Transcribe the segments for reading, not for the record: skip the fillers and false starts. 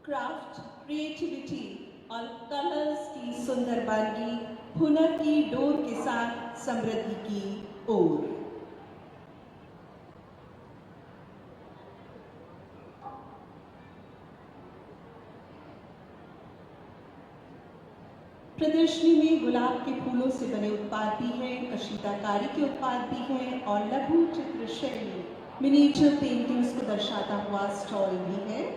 Craft, creativity और colours की सुंदर बानगी हुनर की डोर के साथ समृद्धि की ओर। प्रदर्शनी में गुलाब के फूलों से बने उत्पाद भी हैं, अशीताकारी के उत्पाद भी हैं और लघु चित्र शैली मिनिएचर पेंटिंग्स को दर्शाता हुआ स्टॉल भी है।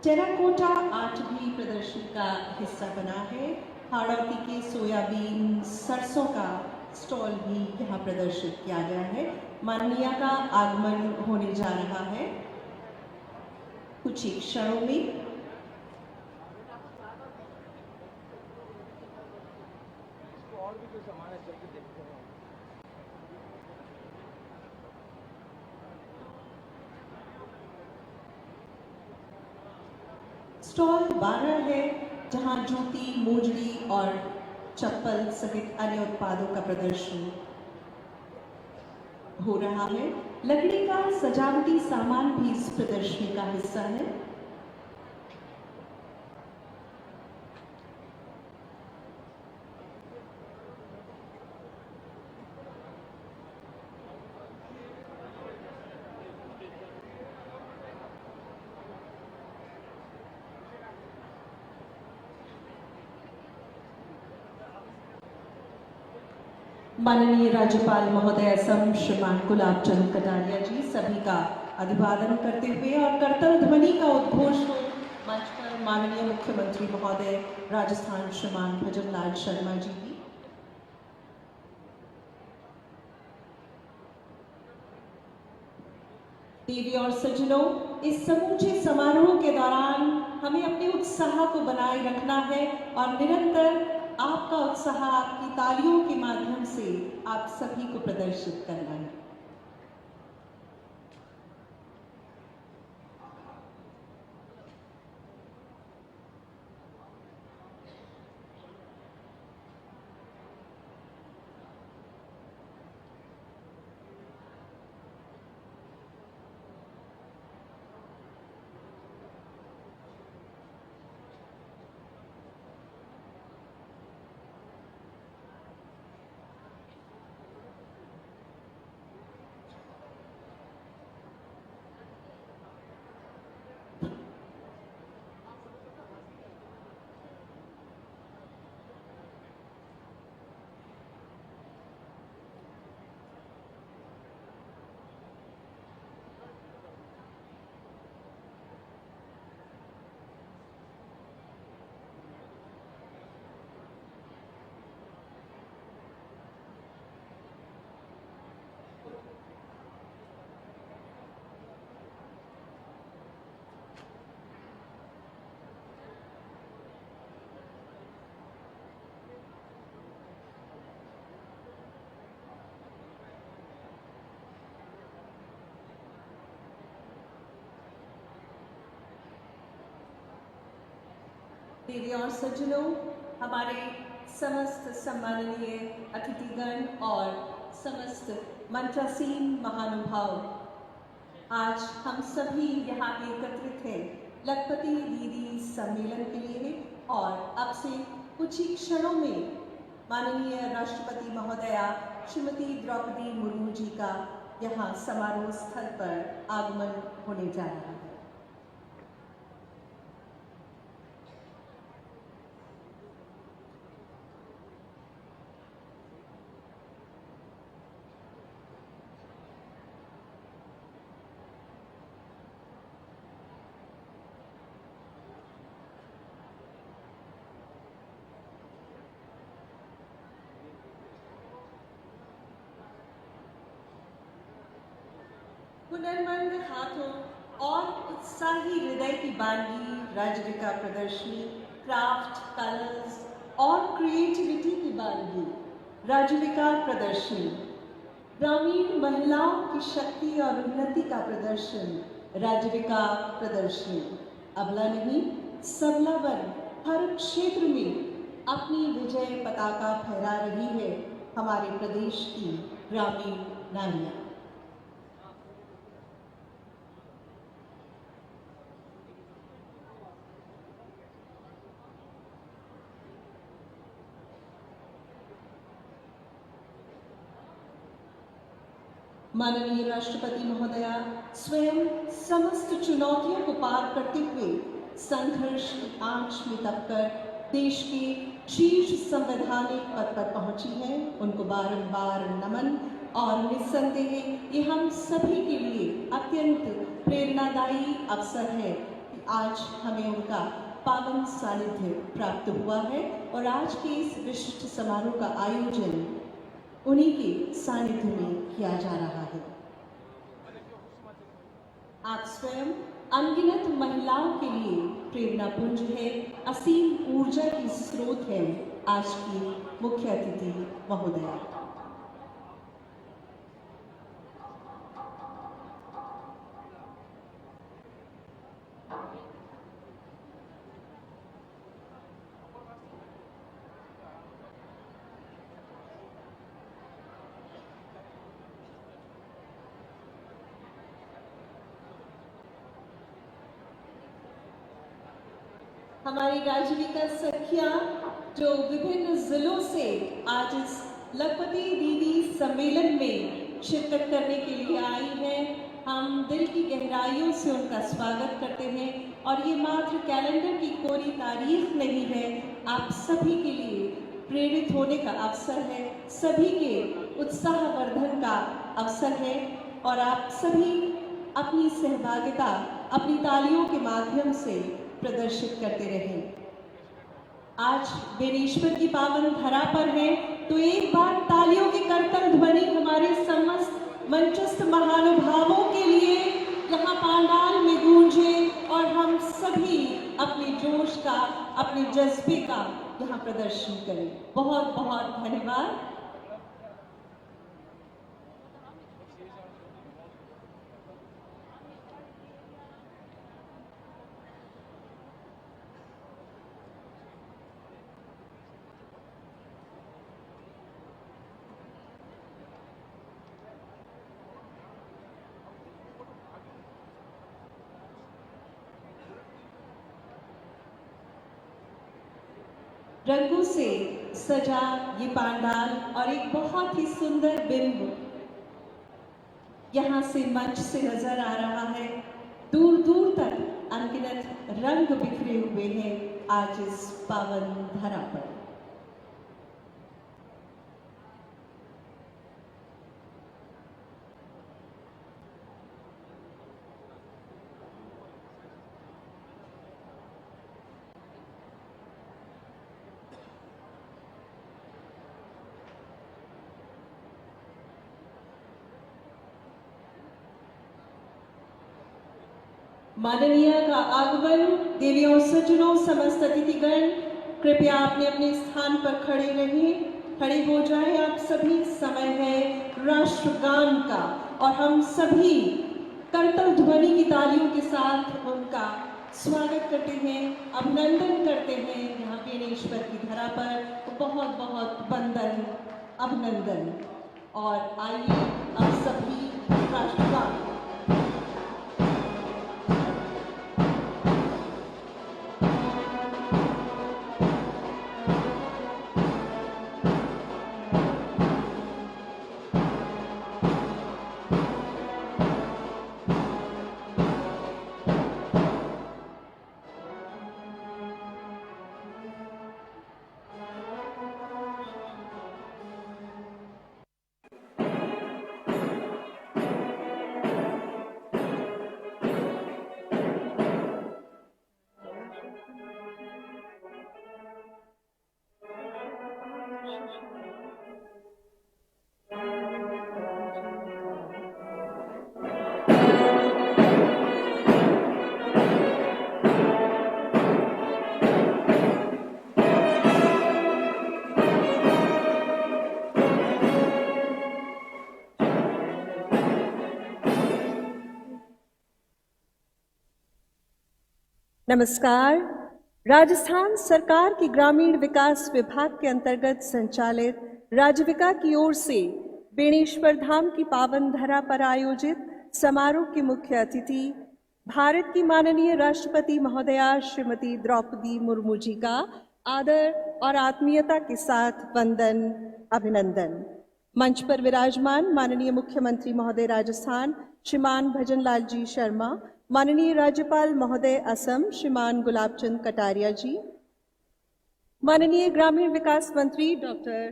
टेराकोटा आर्ट भी प्रदर्शनी का हिस्सा बना है। हाड़ौती के सोयाबीन सरसों का स्टॉल भी यहाँ प्रदर्शित किया गया है। माननीय का आगमन होने जा रहा है कुछ ही क्षणों में। और भी कोई सामान है चल के देखते हैं। स्टॉल 12 है जहां जूती, मोजड़ी और चप्पल सहित अन्य उत्पादों का प्रदर्शन हो रहा है। लकड़ी का सजावटी सामान भी इस प्रदर्शनी का हिस्सा है। माननीय राज्यपाल महोदय असम श्रीमान गुलाब चंद कटारिया जी सभी का अभिवादन करते हुए और कर्तव्य ध्वनि का उद्घोष हो मंच पर माननीय मुख्यमंत्री महोदय राजस्थान श्रीमान भजनलाल शर्मा जी भी। देवी और सज्जनों, इस समूचे समारोह के दौरान हमें अपने उत्साह को बनाए रखना है और निरंतर आपका उत्साह आपकी तालियों के माध्यम से आप सभी को प्रदर्शित करना है। देवी और सज्जनों, हमारे समस्त सम्माननीय अतिथिगण और समस्त मंचासीन महानुभाव, आज हम सभी यहाँ एकत्रित हैं लखपति दीदी सम्मेलन के लिए और अब से कुछ ही क्षणों में माननीय राष्ट्रपति महोदया श्रीमती द्रौपदी मुर्मू जी का यहाँ समारोह स्थल पर आगमन होने जा रहा है। हुनरमंद हाथों और उत्साही हृदय की बानगी राजविका प्रदर्शनी, क्राफ्ट, कलर्स और क्रिएटिविटी की बानगी राजविका प्रदर्शनी, ग्रामीण महिलाओं की शक्ति और उन्नति का प्रदर्शन राजविका प्रदर्शनी, अबला नहीं सबला बन हर क्षेत्र में अपनी विजय पताका फहरा रही है हमारे प्रदेश की ग्रामीण नारियां। माननीय राष्ट्रपति महोदया स्वयं समस्त चुनौतियों को पार करते हुए संघर्ष की आंच में दबकर देश के शीर्ष संवैधानिक पद पर पहुंची हैं। उनको बारंबार नमन और निस्संदेह ये हम सभी के लिए अत्यंत प्रेरणादायी अवसर है कि आज हमें उनका पावन सानिध्य प्राप्त हुआ है और आज के इस विशिष्ट समारोह का आयोजन उन्हीं के सानिध्य में किया जा रहा है। आप स्वयं अनगिनत महिलाओं के लिए प्रेरणा पुंज है, असीम ऊर्जा की स्रोत है आज की मुख्य अतिथि महोदया। हमारी राजविका सखियां जो विभिन्न जिलों से आज इस लखपति दीदी सम्मेलन में शिरकत करने के लिए आई हैं, हम दिल की गहराइयों से उनका स्वागत करते हैं। और ये मात्र कैलेंडर की कोरी तारीख नहीं है, आप सभी के लिए प्रेरित होने का अवसर है, सभी के उत्साहवर्धन का अवसर है और आप सभी अपनी सहभागिता अपनी तालियों के माध्यम से प्रदर्शित करते रहें। आज बेनीश्वर की पावन धरा पर है तो एक बार तालियों की करतल ध्वनि हमारे समस्त मंचस्थ महानुभावों के लिए यहाँ पांडाल में गूंजे और हम सभी अपने जोश का अपने जज्बे का यहाँ प्रदर्शन करें। बहुत बहुत धन्यवाद। रंगों से सजा ये पांडाल और एक बहुत ही सुंदर बिंब यहाँ से मंच से नजर आ रहा है। दूर दूर तक अनगिनत रंग बिखरे हुए हैं आज इस पावन धरा पर। माननीय का आगमन, देवियों सज्जनों समस्त अतिथिगण कृपया अपने अपने स्थान पर खड़े रहिए, खड़े हो जाएं आप सभी। समय है राष्ट्रगान का और हम सभी करतल ध्वनि की तालियों के साथ उनका स्वागत करते हैं, अभिनंदन करते हैं। यहाँ बेनीश्वर की धरा पर बहुत बहुत वंदन अभिनंदन। और आइए अब सभी राष्ट्रगान। नमस्कार। राजस्थान सरकार की ग्रामीण विकास विभाग के अंतर्गत संचालित राजविका की ओर से बेणेश्वर धाम की पावन धरा पर आयोजित समारोह के मुख्य अतिथि भारत की माननीय राष्ट्रपति महोदया श्रीमती द्रौपदी मुर्मू जी का आदर और आत्मीयता के साथ वंदन अभिनंदन। मंच पर विराजमान माननीय मुख्यमंत्री महोदय राजस्थान श्रीमान भजनलाल जी शर्मा, माननीय राज्यपाल महोदय असम श्रीमान गुलाब चंद कटारिया जी, माननीय ग्रामीण विकास मंत्री डॉक्टर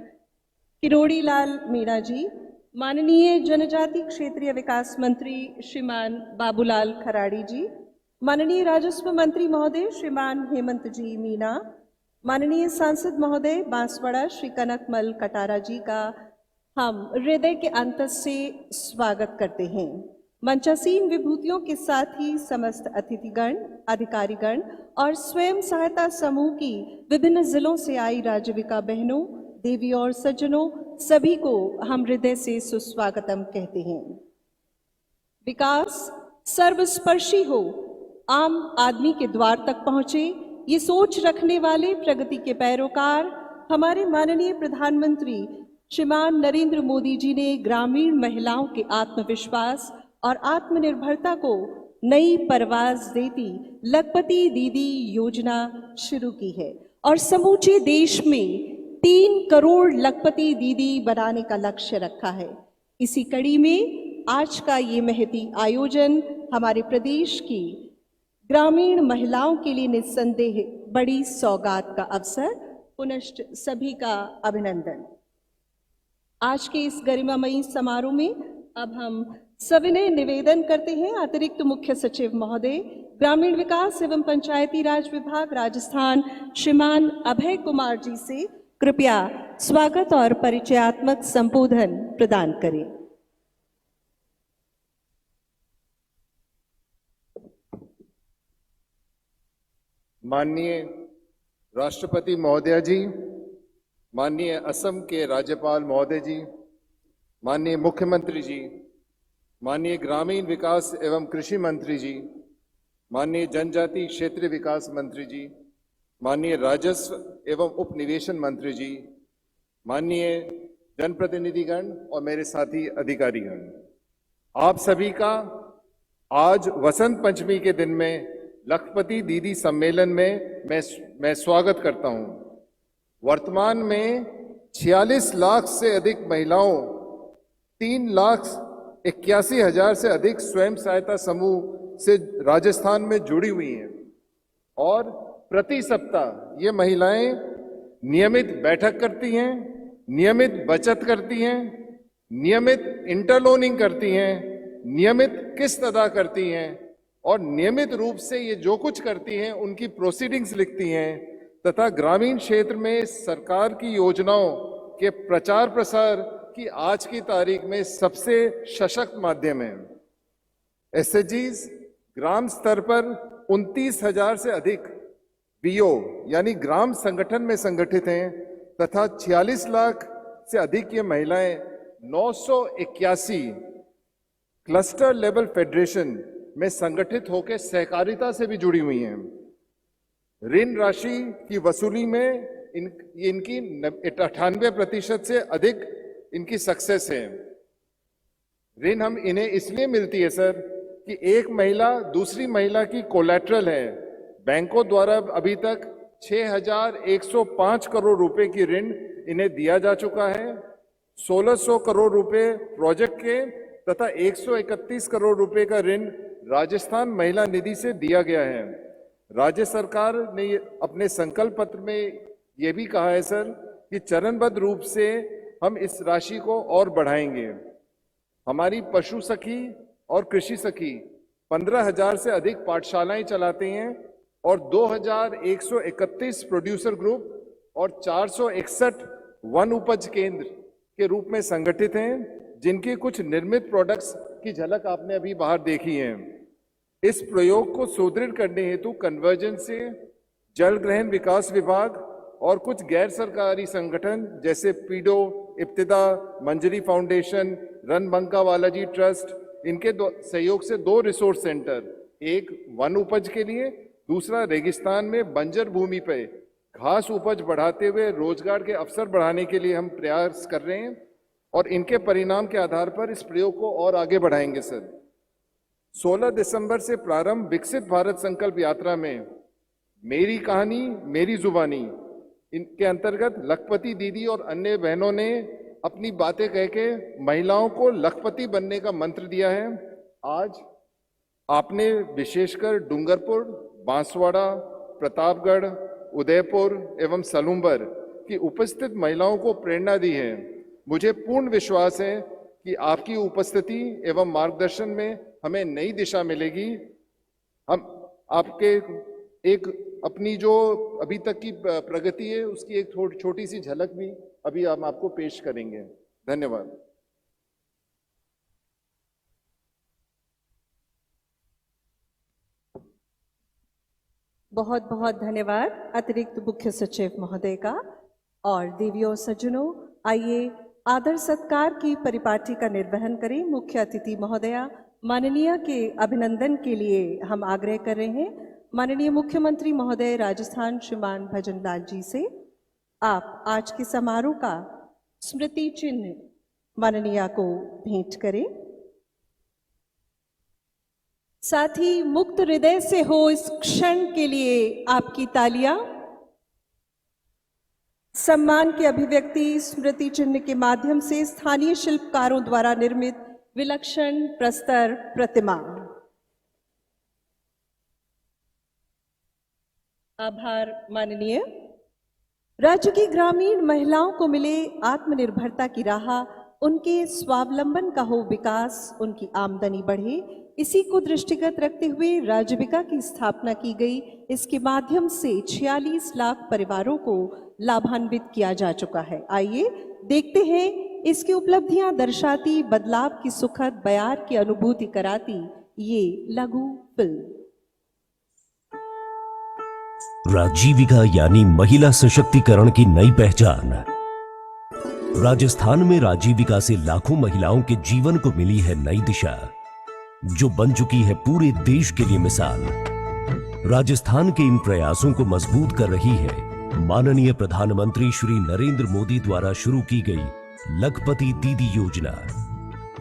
किरोड़ी लाल मीणा जी, माननीय जनजाति क्षेत्रीय विकास मंत्री श्रीमान बाबूलाल खराड़ी जी, माननीय राजस्व मंत्री महोदय श्रीमान हेमंत जी मीणा, माननीय सांसद महोदय बांसवाड़ा श्री कनकमल कटारा जी का हम हृदय के अंत से स्वागत करते हैं। मंचासीन विभूतियों के साथ ही समस्त अतिथिगण, अधिकारीगण और स्वयं सहायता समूह की विभिन्न जिलों से आई राजविका बहनों, देवी और सज्जनों, सभी को हम हृदय से सुस्वागतम कहते हैं। विकास सर्वस्पर्शी हो, आम आदमी के द्वार तक पहुंचे, ये सोच रखने वाले प्रगति के पैरोकार हमारे माननीय प्रधानमंत्री श्रीमान नरेंद्र मोदी जी ने ग्रामीण महिलाओं के आत्मविश्वास और आत्मनिर्भरता को नई परवाज देती लखपति दीदी योजना शुरू की है और समूचे देश में 3 करोड़ लखपति दीदी बनाने का लक्ष्य रखा है। इसी कड़ी में आज का ये महती आयोजन हमारे प्रदेश की ग्रामीण महिलाओं के लिए निस्संदेह बड़ी सौगात का अवसर। पुनश्च सभी का अभिनंदन। आज के इस गरिमामयी समारोह में अब हम सविनय निवेदन करते हैं अतिरिक्त मुख्य सचिव महोदय ग्रामीण विकास एवं पंचायती राज विभाग राजस्थान श्रीमान अभय कुमार जी से कृपया स्वागत और परिचयात्मक संबोधन प्रदान करें। माननीय राष्ट्रपति महोदय जी, माननीय असम के राज्यपाल महोदय जी, माननीय मुख्यमंत्री जी, माननीय ग्रामीण विकास एवं कृषि मंत्री जी, माननीय जनजाति क्षेत्रीय विकास मंत्री जी, माननीय राजस्व एवं उपनिवेशन मंत्री जी, माननीय जनप्रतिनिधिगण और मेरे साथी अधिकारीगण, आप सभी का आज वसंत पंचमी के दिन में लखपति दीदी सम्मेलन में मैं स्वागत करता हूं। वर्तमान में 46 लाख से अधिक महिलाओं, 3,81,000 से अधिक स्वयं सहायता समूह से राजस्थान में जुड़ी हुई हैं और प्रति सप्ताह ये महिलाएं नियमित बैठक करती हैं, नियमित बचत करती हैं, नियमित इंटरलोनिंग करती हैं, नियमित किस्त अदा करती हैं और नियमित रूप से ये जो कुछ करती हैं उनकी प्रोसीडिंग्स लिखती हैं तथा ग्रामीण क्षेत्र में सरकार की योजनाओं के प्रचार प्रसार की आज की तारीख में सबसे सशक्त माध्यम है। एसएचजीज ग्राम स्तर पर 29,000 से अधिक बीओ यानी ग्राम संगठन में संगठित हैं तथा 46 लाख से अधिक ये महिलाएं 981 क्लस्टर लेवल फेडरेशन में संगठित होकर सहकारिता से भी जुड़ी हुई हैं। ऋण राशि की वसूली में इनकी 98% से अधिक इनकी सक्सेस है। ऋण हम इन्हें इसलिए मिलती है सर कि एक महिला दूसरी महिला की कोलैटरल है। बैंकों द्वारा अभी तक 6,105 करोड़ रुपए की ऋण इन्हें दिया जा चुका है। 1,600 करोड़ रुपए प्रोजेक्ट के तथा 131 करोड़ रुपए का ऋण राजस्थान महिला निधि से दिया गया है। राज्य सरकार ने अपने संकल्प पत्र में ये भी कहा है सर कि चरणबद्ध रूप से हम इस राशि को और बढ़ाएंगे। हमारी पशु सखी और कृषि सखी 15,000 से अधिक पाठशालाएं चलाते हैं और 2,131 प्रोड्यूसर ग्रुप और 461 वन उपज केंद्र के रूप में संगठित हैं, जिनके कुछ निर्मित प्रोडक्ट्स की झलक आपने अभी बाहर देखी है। इस प्रयोग को सुदृढ़ करने हेतु कन्वर्जेंस से जल ग्रहण विकास विभाग और कुछ गैर सरकारी संगठन जैसे पीडो, इब्तिदा, मंजरी फाउंडेशन, रणबंका बालाजी ट्रस्ट, इनके सहयोग से 2 रिसोर्स सेंटर, एक वन उपज के लिए, दूसरा रेगिस्तान में बंजर भूमि पर घास उपज बढ़ाते हुए रोजगार के अवसर बढ़ाने के लिए हम प्रयास कर रहे हैं और इनके परिणाम के आधार पर इस प्रयोग को और आगे बढ़ाएंगे सर। 16 दिसंबर से प्रारंभ विकसित भारत संकल्प यात्रा में मेरी कहानी मेरी जुबानी इनके अंतर्गत लखपति दीदी और अन्य बहनों ने अपनी बातें कह के महिलाओं को लखपति बनने का मंत्र दिया है। आज आपने विशेषकर डूंगरपुर, बांसवाड़ा, प्रतापगढ़, उदयपुर एवं सलूंबर की उपस्थित महिलाओं को प्रेरणा दी है। मुझे पूर्ण विश्वास है कि आपकी उपस्थिति एवं मार्गदर्शन में हमें नई दिशा मिलेगी। हम आपके एक अपनी जो अभी तक की प्रगति है उसकी एक छोटी सी झलक भी अभी हम आपको पेश करेंगे। धन्यवाद। बहुत बहुत धन्यवाद अतिरिक्त मुख्य सचिव महोदय का। और देवियों और सज्जनों, आइए आदर सत्कार की परिपाटी का निर्वहन करें। मुख्य अतिथि महोदया माननीय के अभिनंदन के लिए हम आग्रह कर रहे हैं माननीय मुख्यमंत्री महोदय राजस्थान श्रीमान भजन लाल जी से। आप आज के समारोह का स्मृति चिन्ह माननीय को भेंट करें। साथ ही मुक्त हृदय से हो इस क्षण के लिए आपकी तालियां। सम्मान की अभिव्यक्ति स्मृति चिन्ह के माध्यम से स्थानीय शिल्पकारों द्वारा निर्मित विलक्षण प्रस्तर प्रतिमा। आभार माननीय। राज्य की ग्रामीण महिलाओं को मिले आत्मनिर्भरता की राह, उनके स्वावलंबन का हो विकास, उनकी आमदनी बढ़े, इसी को दृष्टिगत रखते हुए राज्यविका की स्थापना की गई। इसके माध्यम से 46 लाख परिवारों को लाभान्वित किया जा चुका है। आइए देखते हैं इसकी उपलब्धियां दर्शाती, बदलाव की सुखद बयार की अनुभूति कराती ये लघु फिल्म। राजीविका यानी महिला सशक्तिकरण की नई पहचान। राजस्थान में राजीविका से लाखों महिलाओं के जीवन को मिली है नई दिशा, जो बन चुकी है पूरे देश के लिए मिसाल। राजस्थान के इन प्रयासों को मजबूत कर रही है माननीय प्रधानमंत्री श्री नरेंद्र मोदी द्वारा शुरू की गई लखपति दीदी योजना,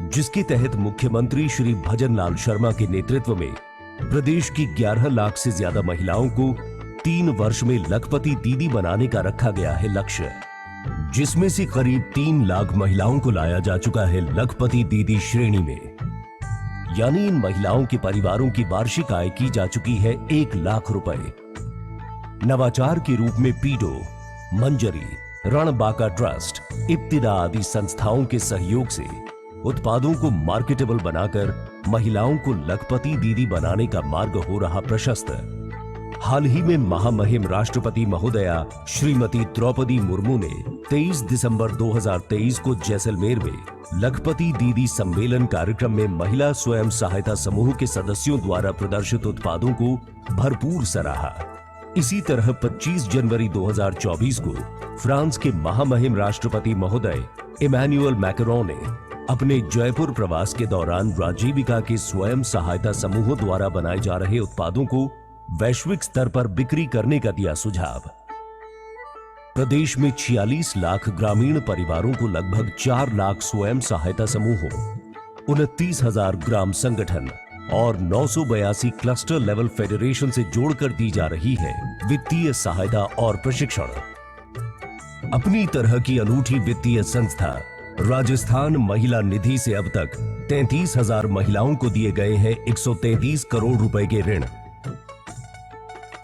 जिसके तहत मुख्यमंत्री श्री भजन लाल शर्मा के नेतृत्व में प्रदेश की 11 लाख से ज्यादा महिलाओं को 3 वर्ष में लखपति दीदी बनाने का रखा गया है लक्ष्य, जिसमें से करीब 3 लाख महिलाओं को लाया जा चुका है लखपति दीदी श्रेणी में। यानी इन महिलाओं के परिवारों की वार्षिक आय की जा चुकी है 1 लाख रुपए। नवाचार के रूप में पीडो, मंजरी, रणबांका ट्रस्ट, इब्तिदा आदि संस्थाओं के सहयोग से उत्पादों को मार्केटेबल बनाकर महिलाओं को लखपति दीदी बनाने का मार्ग हो रहा प्रशस्त। हाल ही में महामहिम राष्ट्रपति महोदया श्रीमती द्रौपदी मुर्मू ने 23 दिसंबर 2023 को जैसलमेर में लखपति दीदी सम्मेलन कार्यक्रम में महिला स्वयं सहायता समूह के सदस्यों द्वारा प्रदर्शित उत्पादों को भरपूर सराहा। इसी तरह 25 जनवरी 2024 को फ्रांस के महामहिम राष्ट्रपति महोदय इमैनुअल मैक्रों ने अपने जयपुर प्रवास के दौरान राजीविका के स्वयं सहायता समूहों द्वारा बनाए जा रहे उत्पादों को वैश्विक स्तर पर बिक्री करने का दिया सुझाव। प्रदेश में 46 लाख ग्रामीण परिवारों को लगभग 4 लाख स्वयं सहायता समूहों, 29,000 ग्राम संगठन और 982 क्लस्टर लेवल फेडरेशन से जोड़कर दी जा रही है वित्तीय सहायता और प्रशिक्षण। अपनी तरह की अनूठी वित्तीय संस्था राजस्थान महिला निधि से अब तक 33,000 महिलाओं को दिए गए हैं 133 करोड़ रुपए के ऋण।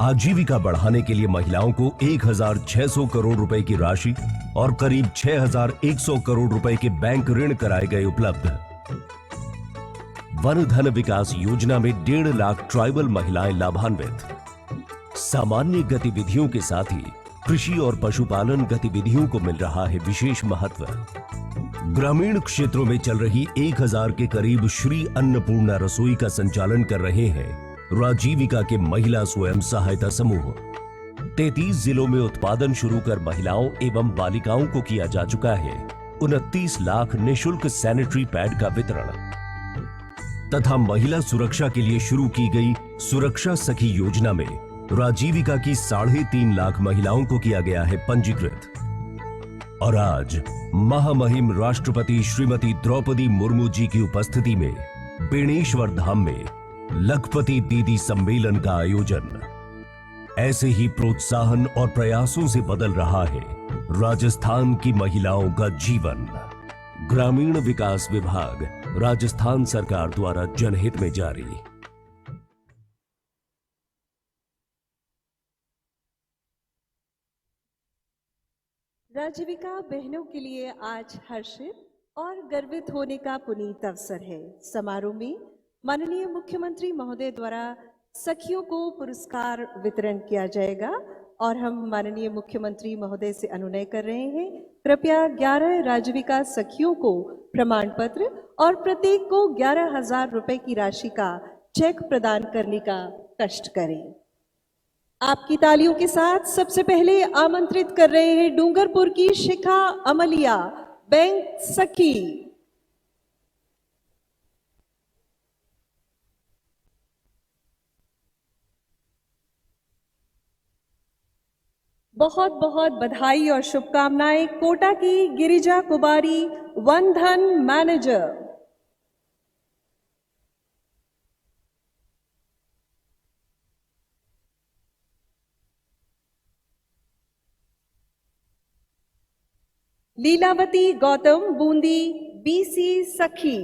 आजीविका बढ़ाने के लिए महिलाओं को 1,600 करोड़ रुपए की राशि और करीब 6,100 करोड़ रुपए के बैंक ऋण कराए गए उपलब्ध। वन धन विकास योजना में 1.5 लाख ट्राइबल महिलाएं लाभान्वित। सामान्य गतिविधियों के साथ ही कृषि और पशुपालन गतिविधियों को मिल रहा है विशेष महत्व। ग्रामीण क्षेत्रों में चल रही 1,000 के करीब श्री अन्नपूर्णा रसोई का संचालन कर रहे हैं राजीविका के महिला स्वयं सहायता समूह। 33 जिलों में उत्पादन शुरू कर महिलाओं एवं बालिकाओं को किया जा चुका है 29 लाख निःशुल्क सैनिटरी पैड का वितरण तथा महिला सुरक्षा के लिए शुरू की गई सुरक्षा सखी योजना में राजीविका की 3.5 लाख महिलाओं को किया गया है पंजीकृत। और आज महामहिम राष्ट्रपति श्रीमती द्रौपदी मुर्मू जी की उपस्थिति में बेणेश्वर धाम में लखपति दीदी सम्मेलन का आयोजन। ऐसे ही प्रोत्साहन और प्रयासों से बदल रहा है राजस्थान की महिलाओं का जीवन। ग्रामीण विकास विभाग, राजस्थान सरकार द्वारा जनहित में जारी। राजीविका बहनों के लिए आज हर्षित और गर्वित होने का पुनीत अवसर है। समारोह में माननीय मुख्यमंत्री महोदय द्वारा सखियों को पुरस्कार वितरण किया जाएगा और हम माननीय मुख्यमंत्री महोदय से अनुनय कर रहे हैं, कृपया 11 राजीविका सखियों को प्रमाण पत्र और प्रत्येक को 11,000 रुपए की राशि का चेक प्रदान करने का कष्ट करें। आपकी तालियों के साथ सबसे पहले आमंत्रित कर रहे हैं डूंगरपुर की शिखा अमलिया, बैंक सखी। बहुत बहुत बधाई और शुभकामनाएं कोटा की गिरिजा कुमारी, वन धन मैनेजर। लीलावती गौतम, बूंदी, बीसी सखी।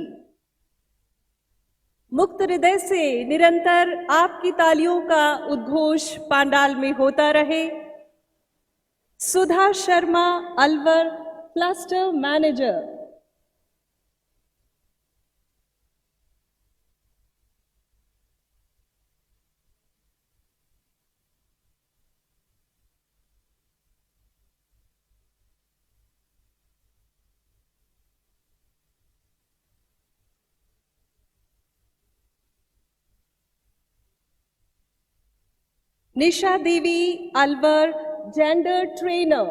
मुक्त हृदय से निरंतर आपकी तालियों का उद्घोष पांडाल में होता रहे। Sudha Sharma, Alwar, cluster manager. Nisha Devi, Alwar, gender trainer.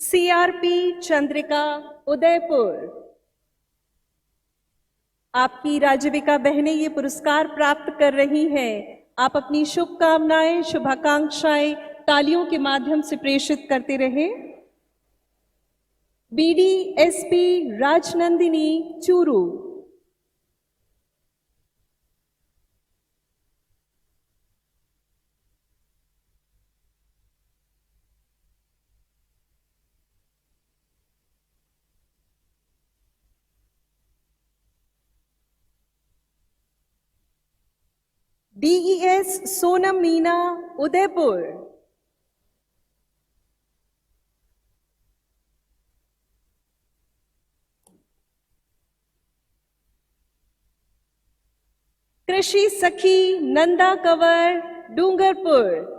CRP Chandrika, Udaipur. आपकी राजीविका बहनें ये पुरस्कार प्राप्त कर रही हैं। आप अपनी शुभकामनाएं, शुभाकांक्षाएं तालियों के माध्यम से प्रेषित करते रहें। बीडीएसपी राजनंदिनी, चूरू। डीईएस सोनम मीना, उदयपुर। कृषि सखी नंदा कंवर, डूंगरपुर।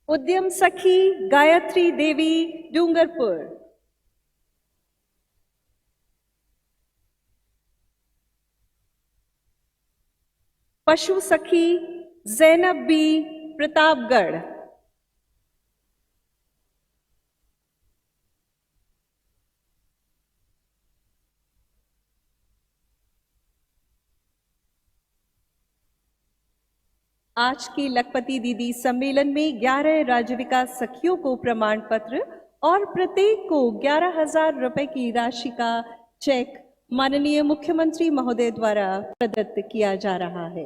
उद्यम सखी गायत्री देवी, डूंगरपुर। पशु सखी जैनब बी, प्रतापगढ़। आज के लखपति दीदी सम्मेलन में 11 राजीविका सखियों को प्रमाण पत्र और प्रत्येक को 11,000 रुपए की राशि का चेक माननीय मुख्यमंत्री महोदय द्वारा प्रदत्त किया जा रहा है।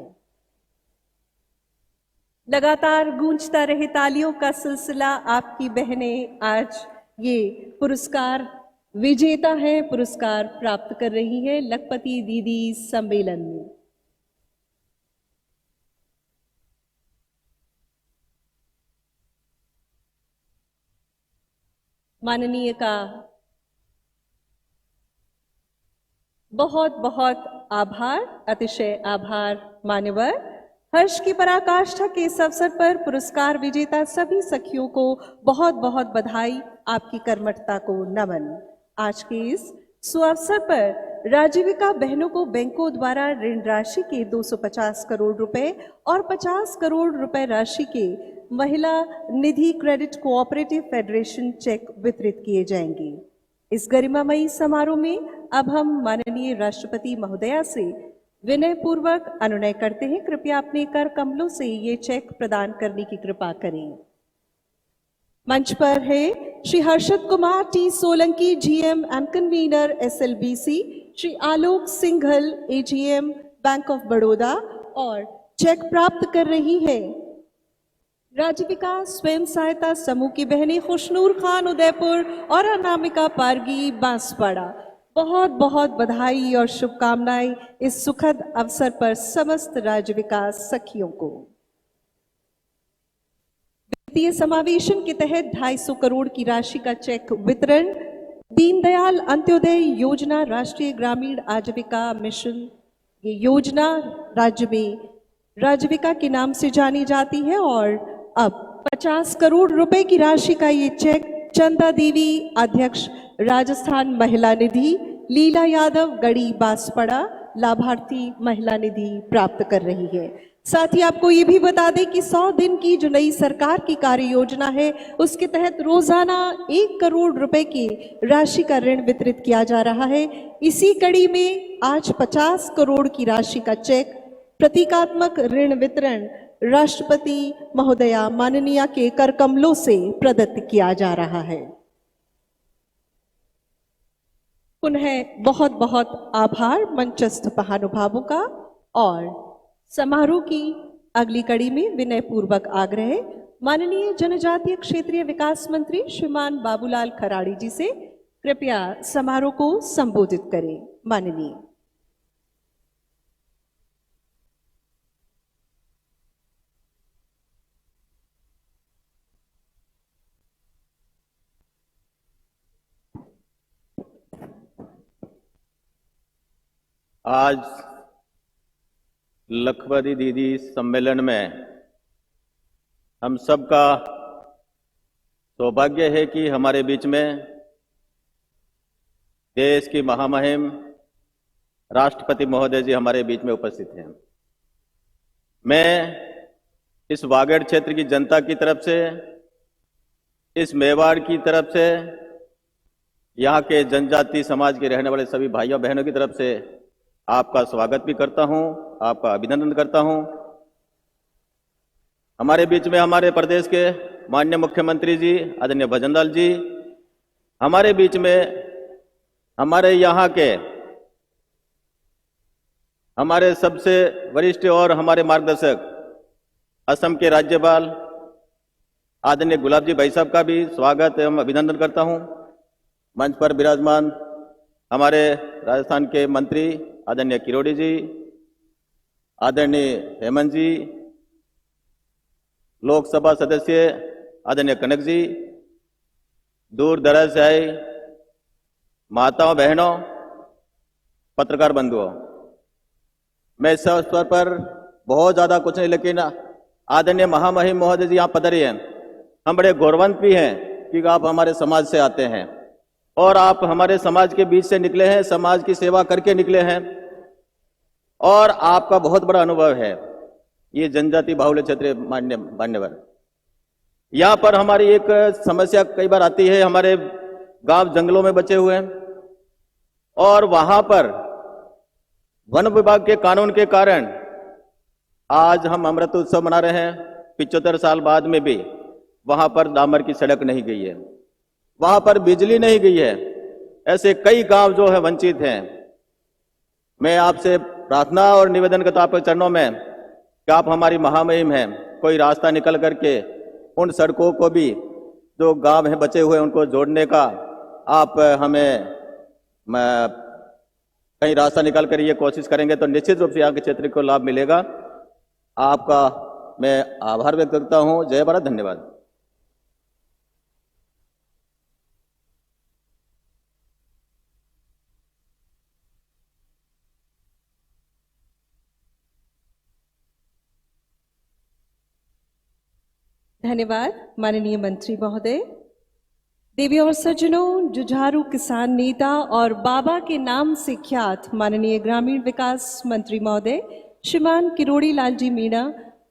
लगातार गूंजता रहे तालियों का सिलसिला। आपकी बहनें आज ये पुरस्कार विजेता है, पुरस्कार प्राप्त कर रही है लखपति दीदी सम्मेलन में। माननीय का बहुत बहुत आभार, अतिशय आभार मान्यवर। हर्ष की पराकाष्ठा के इस अवसर पर पुरस्कार विजेता सभी सखियों को बहुत बहुत बधाई, आपकी कर्मठता को नमन। आज के इस सुअवसर पर राजीविका बहनों को बैंकों द्वारा ऋण राशि के 250 करोड़ रुपए और 50 करोड़ रुपए राशि के महिला निधि क्रेडिट कोऑपरेटिव फेडरेशन चेक वितरित किए जाएंगे। इस गरिमामयी समारोह में अब हम माननीय राष्ट्रपति महोदया से विनय पूर्वक अनुनय करते हैं, कृपया अपने कर कमलों से ये चेक प्रदान करने की कृपा करें। मंच पर है Shri Harshad Kumar T Solanki, GM and convener SLBC, Shri Alok Singhal, AGM bank of Baroda, और चेक प्राप्त कर रही है राज्य विकास स्वयं सहायता समूह की बहनें खुशनूर खान उदयपुर और अनामिका पारगी बांसवाड़ा। बहुत बहुत बधाई और शुभकामनाएं इस सुखद अवसर पर समस्त राज्य विकास सखियों को। वित्तीय समावेशन के तहत 250 करोड़ की राशि का चेक वितरण। दीनदयाल अंत्योदय योजना राष्ट्रीय ग्रामीण आजीविका मिशन, ये योजना राज्य में राजीविका के नाम से जानी जाती है और अब 50 करोड़ रुपए की राशि का ये चेक चंदा देवी, अध्यक्ष राजस्थान महिला निधि, लीला यादव, गढ़ी बांसवाड़ा, लाभार्थी महिला निधि प्राप्त कर रही है। साथ ही आपको ये भी बता दें कि 100 दिन की जो नई सरकार की कार्य योजना है उसके तहत रोजाना 1 करोड़ रुपए की राशि का ऋण वितरित किया जा रहा है। इसी कड़ी में आज 50 करोड़ की राशि का चेक प्रतीकात्मक ऋण वितरण राष्ट्रपति महोदया माननीय के कर कमलों से प्रदत्त किया जा रहा है। पुनः बहुत बहुत आभार मंचस्थ महानुभावों का। और समारोह की अगली कड़ी में विनय पूर्वक आग्रह माननीय जनजातीय क्षेत्रीय विकास मंत्री श्रीमान बाबूलाल खराड़ी जी से, कृपया समारोह को संबोधित करें। माननीय। आज लखपति दीदी सम्मेलन में हम सबका सौभाग्य है कि हमारे बीच में देश की महामहिम राष्ट्रपति महोदय जी हमारे बीच में उपस्थित हैं। मैं इस वागड़ क्षेत्र की जनता की तरफ से, इस मेवाड़ की तरफ से, यहाँ के जनजाति समाज के रहने वाले सभी भाइयों बहनों की तरफ से आपका स्वागत भी करता हूं, आपका अभिनंदन करता हूं। हमारे बीच में हमारे प्रदेश के माननीय मुख्यमंत्री जी आदरणीय भजनलाल जी, हमारे बीच में हमारे यहाँ के हमारे सबसे वरिष्ठ और हमारे मार्गदर्शक असम के राज्यपाल आदरणीय गुलाब जी भाई साहब का भी स्वागत एवं अभिनंदन करता हूं। मंच पर विराजमान हमारे राजस्थान के मंत्री आदरणीय किरोड़ी जी, आदरणीय हेमंत जी, लोकसभा सदस्य आदरणीय कनक जी, दूर दराज से आए माताओं बहनों, पत्रकार बंधुओं, मैं इस अवसर पर बहुत ज्यादा कुछ नहीं, लेकिन आदरणीय महामहिम महोदय जी यहाँ पधारे हैं। हम बड़े गौरवान्वित भी हैं कि आप हमारे समाज से आते हैं और आप हमारे समाज के बीच से निकले हैं, समाज की सेवा करके निकले हैं और आपका बहुत बड़ा अनुभव है। ये जनजाति बाहुल्य क्षेत्र मान्यवर, यहाँ पर हमारी एक समस्या कई बार आती है, हमारे गांव जंगलों में बचे हुए हैं और वहां पर वन विभाग के कानून के कारण आज हम अमृत उत्सव मना रहे हैं। 75 साल बाद में भी वहां पर डामर की सड़क नहीं गई है, वहां पर बिजली नहीं गई है। ऐसे कई गांव जो है वंचित हैं। मैं आपसे प्रार्थना और निवेदन करता हूं आपके चरणों में कि आप हमारी महामहिम हैं, कोई रास्ता निकल करके उन सड़कों को भी जो गांव हैं बचे हुए उनको जोड़ने का आप हमें कहीं रास्ता निकाल कर ये कोशिश करेंगे तो निश्चित रूप से यहाँ के क्षेत्र को लाभ मिलेगा। आपका मैं आभार व्यक्त करता हूँ। जय भारत, धन्यवाद। धन्यवाद माननीय मंत्री महोदय। देवी और सज्जनों, जुझारू किसान नेता और बाबा के नाम से ख्यात माननीय ग्रामीण विकास मंत्री महोदय श्रीमान किरोड़ी लाल जी मीणा,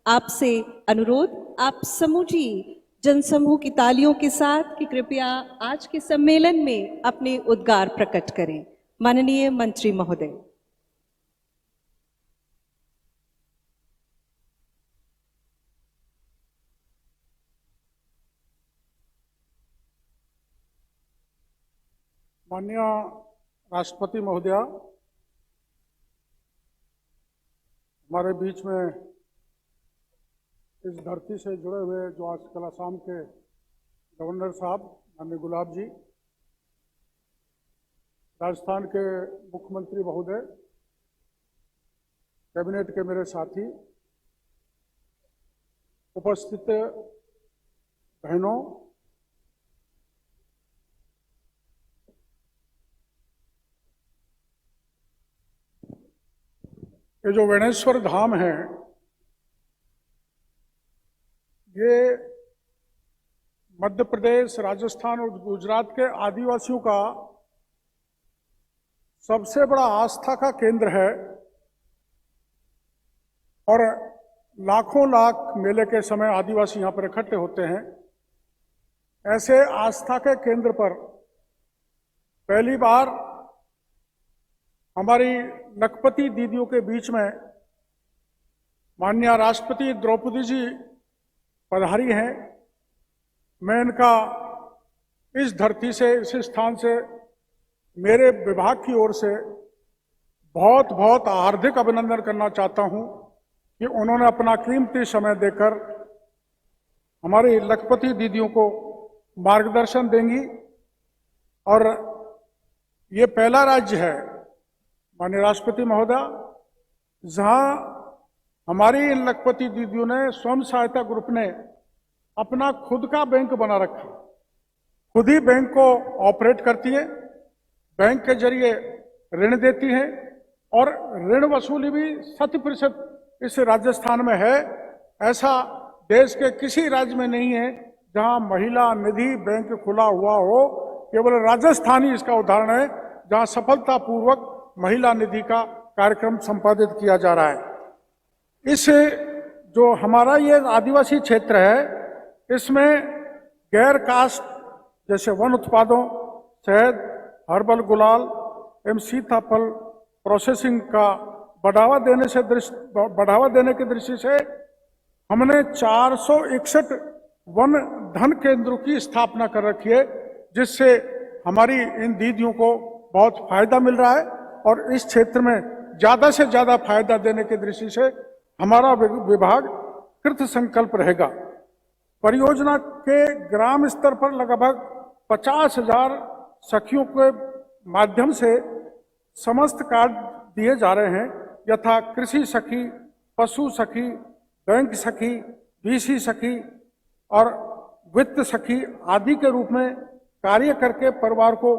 आपसे अनुरोध, आप समूची जनसमूह की तालियों के साथ कि कृपया आज के सम्मेलन में अपने उद्गार प्रकट करें। माननीय मंत्री महोदय। माननीय राष्ट्रपति महोदया, हमारे बीच में इस धरती से जुड़े हुए जो आजकल असम के गवर्नर साहब माननीय गुलाब जी, राजस्थान के मुख्यमंत्री महोदय, कैबिनेट के मेरे साथी, उपस्थित बहनों, ये जो वेणेश्वर धाम है, ये मध्य प्रदेश, राजस्थान और गुजरात के आदिवासियों का सबसे बड़ा आस्था का केंद्र है और लाखों लाख मेले के समय आदिवासी यहाँ पर इकट्ठे होते हैं। ऐसे आस्था के केंद्र पर पहली बार हमारी लखपति दीदियों के बीच में माननीय राष्ट्रपति द्रौपदी जी पधारी हैं। मैं इनका इस धरती से, इस स्थान से, मेरे विभाग की ओर से बहुत बहुत हार्दिक अभिनंदन करना चाहता हूं कि उन्होंने अपना कीमती समय देकर हमारी लखपति दीदियों को मार्गदर्शन देंगी। और ये पहला राज्य है माननीय राष्ट्रपति महोदय, जहां हमारी इन लखपति दीदियों ने, स्वयं सहायता ग्रुप ने अपना खुद का बैंक बना रखा, खुद ही बैंक को ऑपरेट करती है, बैंक के जरिए ऋण देती है और ऋण वसूली भी 100% इस राजस्थान में है। ऐसा देश के किसी राज्य में नहीं है जहां महिला निधि बैंक खुला हुआ हो। केवल राजस्थान ही इसका उदाहरण है जहां सफलतापूर्वक महिला निधि का कार्यक्रम संपादित किया जा रहा है। इस जो हमारा ये आदिवासी क्षेत्र है, इसमें गैर कास्ट जैसे वन उत्पादों, शहद, हर्बल गुलाल एवं सीताफल प्रोसेसिंग का बढ़ावा देने की दृष्टि से हमने 461 वन धन केंद्रों की स्थापना कर रखी है, जिससे हमारी इन दीदियों को बहुत फायदा मिल रहा है और इस क्षेत्र में ज्यादा से ज्यादा फायदा देने की दृष्टि से हमारा विभाग कृत संकल्प रहेगा। परियोजना के ग्राम स्तर पर लगभग 50,000 सखियों के माध्यम से समस्त कार्ड दिए जा रहे हैं, यथा कृषि सखी, पशु सखी, बैंक सखी, बीसी सखी और वित्त सखी आदि के रूप में कार्य करके परिवार को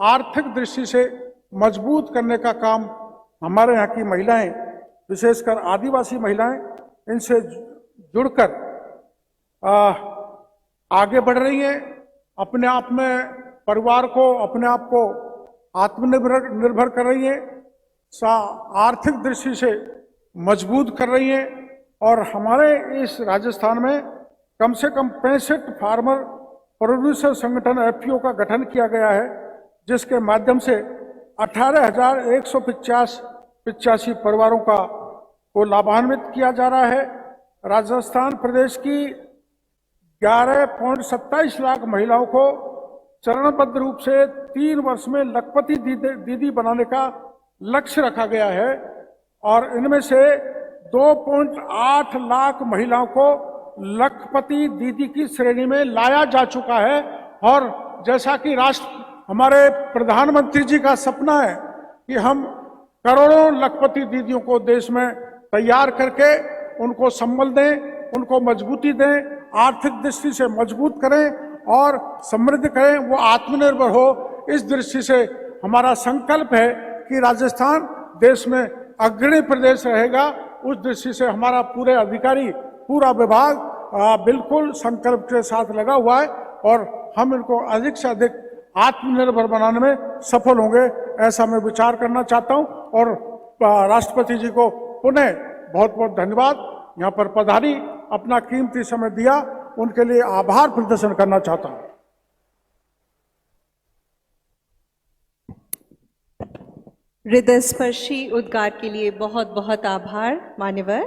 आर्थिक दृष्टि से मजबूत करने का काम हमारे यहाँ की महिलाएं, विशेषकर आदिवासी महिलाएं, इनसे जुड़कर आगे बढ़ रही हैं। अपने आप में परिवार को, अपने आप को आत्मनिर्भर कर रही हैं, आर्थिक दृष्टि से मजबूत कर रही हैं। और हमारे इस राजस्थान में कम से कम 65 फार्मर प्रोड्यूसर संगठन एफपीओ का गठन किया गया है, जिसके माध्यम से 18,185 परिवारों को लाभान्वित किया जा रहा है। राजस्थान प्रदेश की 11.27 लाख महिलाओं को चरणबद्ध रूप से 3 वर्ष में लखपति दीदी बनाने का लक्ष्य रखा गया है और इनमें से 2.8 लाख महिलाओं को लखपति दीदी की श्रेणी में लाया जा चुका है। और जैसा कि हमारे प्रधानमंत्री जी का सपना है कि हम करोड़ों लखपति दीदियों को देश में तैयार करके उनको संबल दें, उनको मजबूती दें, आर्थिक दृष्टि से मजबूत करें और समृद्ध करें, वो आत्मनिर्भर हो। इस दृष्टि से हमारा संकल्प है कि राजस्थान देश में अग्रणी प्रदेश रहेगा। उस दृष्टि से हमारा पूरे अधिकारी, पूरा विभाग बिल्कुल संकल्प के साथ लगा हुआ है और हम इनको अधिक से अधिक आत्मनिर्भर बनाने में सफल होंगे, ऐसा मैं विचार करना चाहता हूं। और राष्ट्रपति जी को पुनः बहुत बहुत धन्यवाद, यहाँ पर पधारी, अपना कीमती समय दिया, उनके लिए आभार प्रदर्शन करना चाहता हूं। हृदयस्पर्शी उद्गार के लिए बहुत बहुत आभार मान्यवर।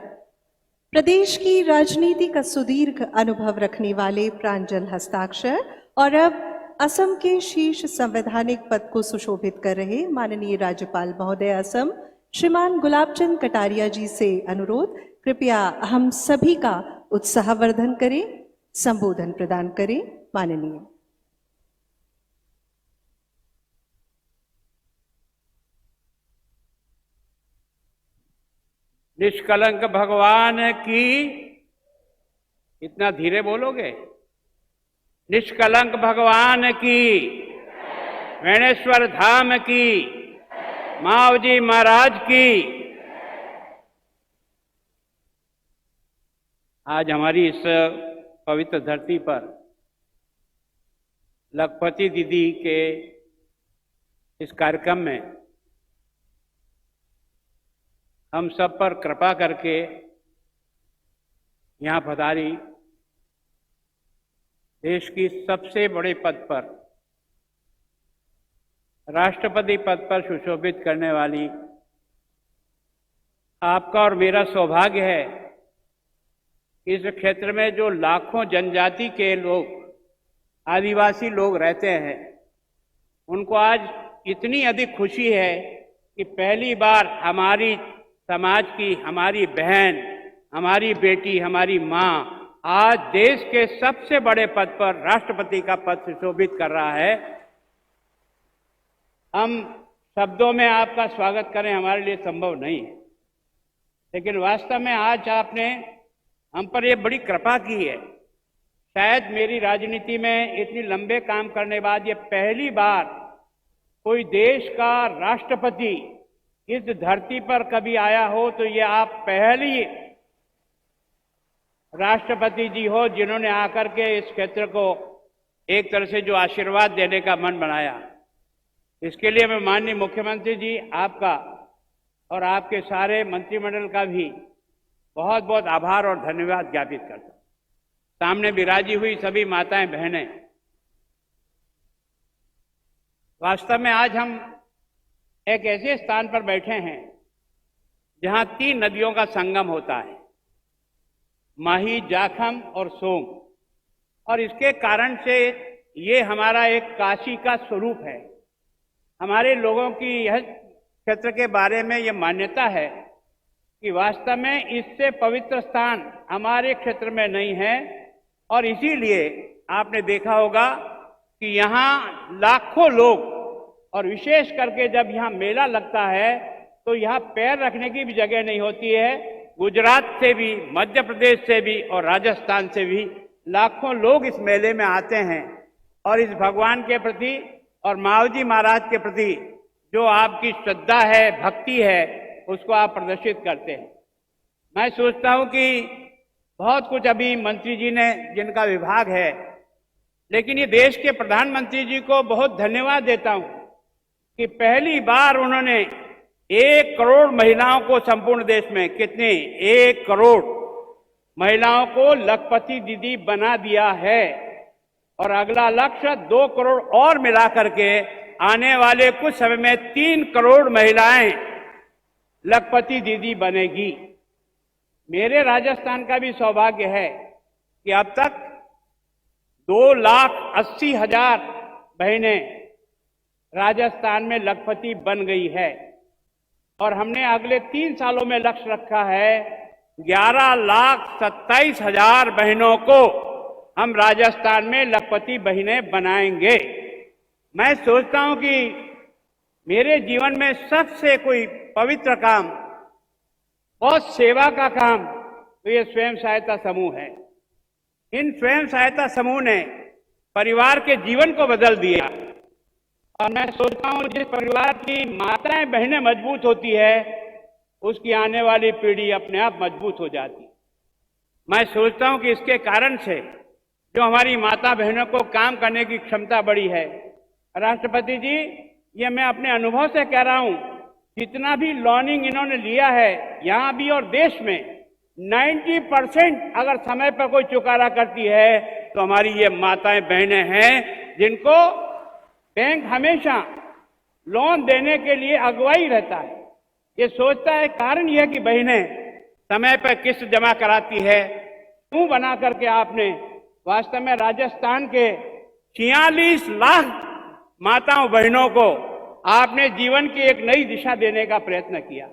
प्रदेश की राजनीति का सुदीर्घ अनुभव रखने वाले प्रांजल हस्ताक्षर और अब असम के शीर्ष संवैधानिक पद को सुशोभित कर रहे माननीय राज्यपाल महोदय असम श्रीमान गुलाबचंद कटारिया जी से अनुरोध, कृपया हम सभी का उत्साहवर्धन करें, संबोधन प्रदान करें। माननीय। निष्कलंक भगवान की, इतना धीरे बोलोगे? निष्कलंक भगवान की, वेणेश्वर धाम की, मावजी महाराज की। आज हमारी इस पवित्र धरती पर लखपति दीदी के इस कार्यक्रम में हम सब पर कृपा करके यहाँ पधारी देश की सबसे बड़े पद पर, राष्ट्रपति पद पर सुशोभित करने वाली आपका और मेरा सौभाग्य है। इस क्षेत्र में जो लाखों जनजाति के लोग, आदिवासी लोग रहते हैं, उनको आज इतनी अधिक खुशी है कि पहली बार हमारी समाज की, हमारी बहन, हमारी बेटी, हमारी माँ आज देश के सबसे बड़े पद पर, राष्ट्रपति का पद सुशोभित कर रहा है। हम शब्दों में आपका स्वागत करें हमारे लिए संभव नहीं है, लेकिन वास्तव में आज आपने हम पर ये बड़ी कृपा की है। शायद मेरी राजनीति में इतनी लंबे काम करने बाद ये पहली बार कोई देश का राष्ट्रपति इस धरती पर कभी आया हो, तो ये आप पहली राष्ट्रपति जी हो जिन्होंने आकर के इस क्षेत्र को एक तरह से जो आशीर्वाद देने का मन बनाया। इसके लिए मैं माननीय मुख्यमंत्री जी आपका और आपके सारे मंत्रिमंडल का भी बहुत बहुत आभार और धन्यवाद ज्ञापित करता हूं। सामने विराजी हुई सभी माताएं, बहनें, वास्तव में आज हम एक ऐसे स्थान पर बैठे हैं जहां 3 नदियों का संगम होता है, माही, जाखम और सोम, और इसके कारण से ये हमारा एक काशी का स्वरूप है। हमारे लोगों की यह क्षेत्र के बारे में यह मान्यता है कि वास्तव में इससे पवित्र स्थान हमारे क्षेत्र में नहीं है, और इसीलिए आपने देखा होगा कि यहाँ लाखों लोग, और विशेष करके जब यहाँ मेला लगता है तो यहाँ पैर रखने की भी जगह नहीं होती है। गुजरात से भी, मध्य प्रदेश से भी और राजस्थान से भी लाखों लोग इस मेले में आते हैं और इस भगवान के प्रति और मावजी महाराज के प्रति जो आपकी श्रद्धा है, भक्ति है, उसको आप प्रदर्शित करते हैं। मैं सोचता हूं कि बहुत कुछ अभी मंत्री जी ने, जिनका विभाग है, लेकिन ये देश के प्रधानमंत्री जी को बहुत धन्यवाद देता हूं कि पहली बार उन्होंने 1 करोड़ महिलाओं को संपूर्ण देश में, कितनी, 1 करोड़ महिलाओं को लखपति दीदी बना दिया है, और अगला लक्ष्य 2 करोड़ और मिला करके आने वाले कुछ समय में 3 करोड़ महिलाएं लखपति दीदी बनेगी। मेरे राजस्थान का भी सौभाग्य है कि अब तक 2,80,000 बहनें राजस्थान में लखपति बन गई है, और हमने अगले 3 सालों में लक्ष्य रखा है 11,27,000 बहनों को हम राजस्थान में लखपति बहनें बनाएंगे। मैं सोचता हूं कि मेरे जीवन में सबसे कोई पवित्र काम, बहुत सेवा का काम, तो ये स्वयं सहायता समूह है। इन स्वयं सहायता समूह ने परिवार के जीवन को बदल दिया, और मैं सोचता हूं जिस परिवार की माताएं, बहनें मजबूत होती है, उसकी आने वाली पीढ़ी अपने आप मजबूत हो जाती। मैं सोचता हूं कि इसके कारण से जो हमारी माता बहनों को काम करने की क्षमता बढ़ी है। राष्ट्रपति जी, ये मैं अपने अनुभव से कह रहा हूं, जितना भी लर्निंग इन्होंने लिया है यहाँ भी और देश में, 90% अगर समय पर कोई चुकारा करती है तो हमारी ये माताएं, बहनें हैं, जिनको बैंक हमेशा लोन देने के लिए अगुवाई रहता है। ये सोचता है, कारण यह कि बहनें समय पर किस्त जमा कराती है। क्यों बना करके आपने वास्तव में राजस्थान के 46 लाख माताओं बहनों को आपने जीवन की एक नई दिशा देने का प्रयत्न किया।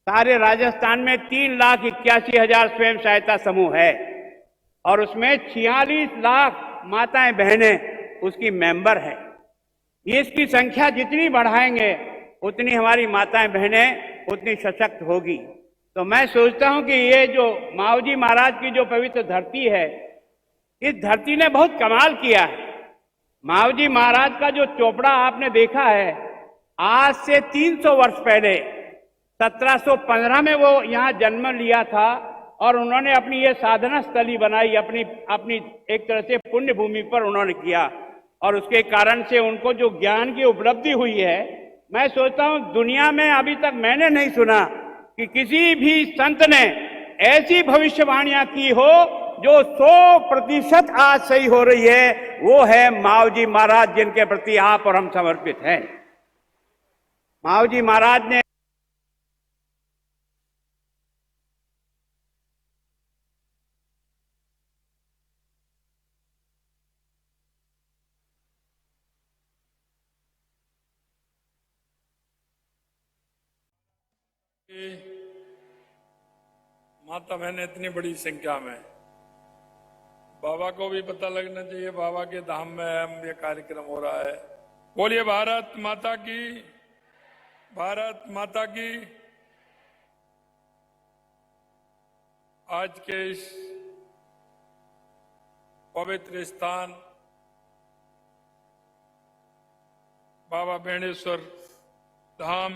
सारे राजस्थान में 3,81,000 स्वयं सहायता समूह है और उसमें 46 लाख माताएं बहनें उसकी मेंबर है। ये इसकी संख्या जितनी बढ़ाएंगे उतनी हमारी माताएं बहनें उतनी सशक्त होगी। तो मैं सोचता हूं कि ये जो मावजी महाराज की जो पवित्र धरती है, इस धरती ने बहुत कमाल किया है। मावजी महाराज का जो चोपड़ा आपने देखा है, आज से 300 वर्ष पहले 1715 में वो यहाँ जन्म लिया था और उन्होंने अपनी ये साधना स्थली बनाई, अपनी एक तरह से पुण्य भूमि पर उन्होंने किया और उसके कारण से उनको जो ज्ञान की उपलब्धि हुई है, मैं सोचता हूं दुनिया में अभी तक मैंने नहीं सुना कि किसी भी संत ने ऐसी भविष्यवाणियां की हो जो 100% आज सही हो रही है। वो है मावजी महाराज, जिनके प्रति आप और हम समर्पित हैं। मावजी महाराज ने माता बहनें इतनी बड़ी संख्या में, बाबा को भी पता लगना चाहिए बाबा के धाम में हम ये कार्यक्रम हो रहा है। बोलिए भारत माता की, भारत माता की। आज के इस पवित्र स्थान बाबा बेणेश्वर धाम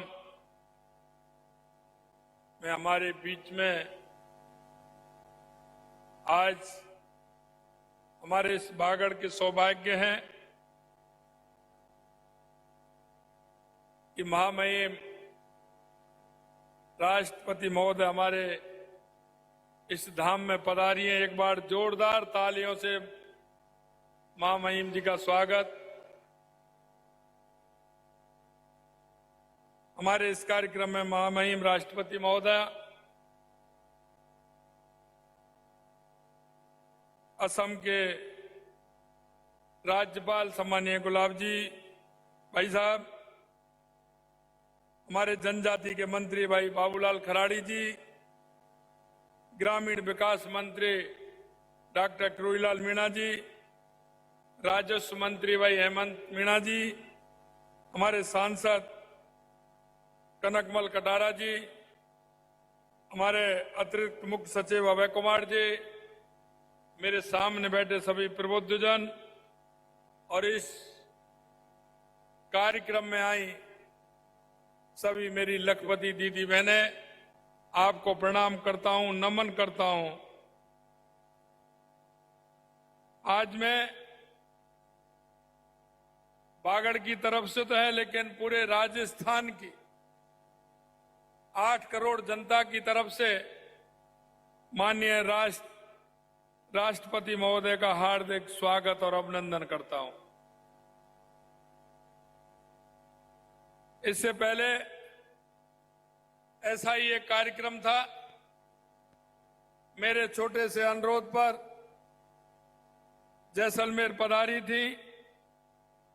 में हमारे बीच में आज हमारे इस बागड़ के सौभाग्य हैं कि महामहिम राष्ट्रपति महोदय हमारे इस धाम में पधारी हैं। एक बार जोरदार तालियों से महामहिम जी का स्वागत। हमारे इस कार्यक्रम में महामहिम राष्ट्रपति महोदय, असम के राज्यपाल सम्माननीय गुलाब जी भाई साहब, हमारे जनजाति के मंत्री भाई बाबूलाल खराड़ी जी, ग्रामीण विकास मंत्री डॉक्टर क्रूईलाल मीणा जी, राजस्व मंत्री भाई हेमंत मीणा जी, हमारे सांसद कनकमल कटारा जी, हमारे अतिरिक्त मुख्य सचिव अभय कुमार जी, मेरे सामने बैठे सभी प्रबुद्धजन और इस कार्यक्रम में आई सभी मेरी लखपति दीदी बहनें, आपको प्रणाम करता हूं, नमन करता हूं। आज मैं बागड़ की तरफ से तो है, लेकिन पूरे राजस्थान की 8 करोड़ जनता की तरफ से माननीय राष्ट्रपति महोदय का हार्दिक स्वागत और अभिनंदन करता हूं। इससे पहले ऐसा ही एक कार्यक्रम था, मेरे छोटे से अनुरोध पर जैसलमेर पधारी थी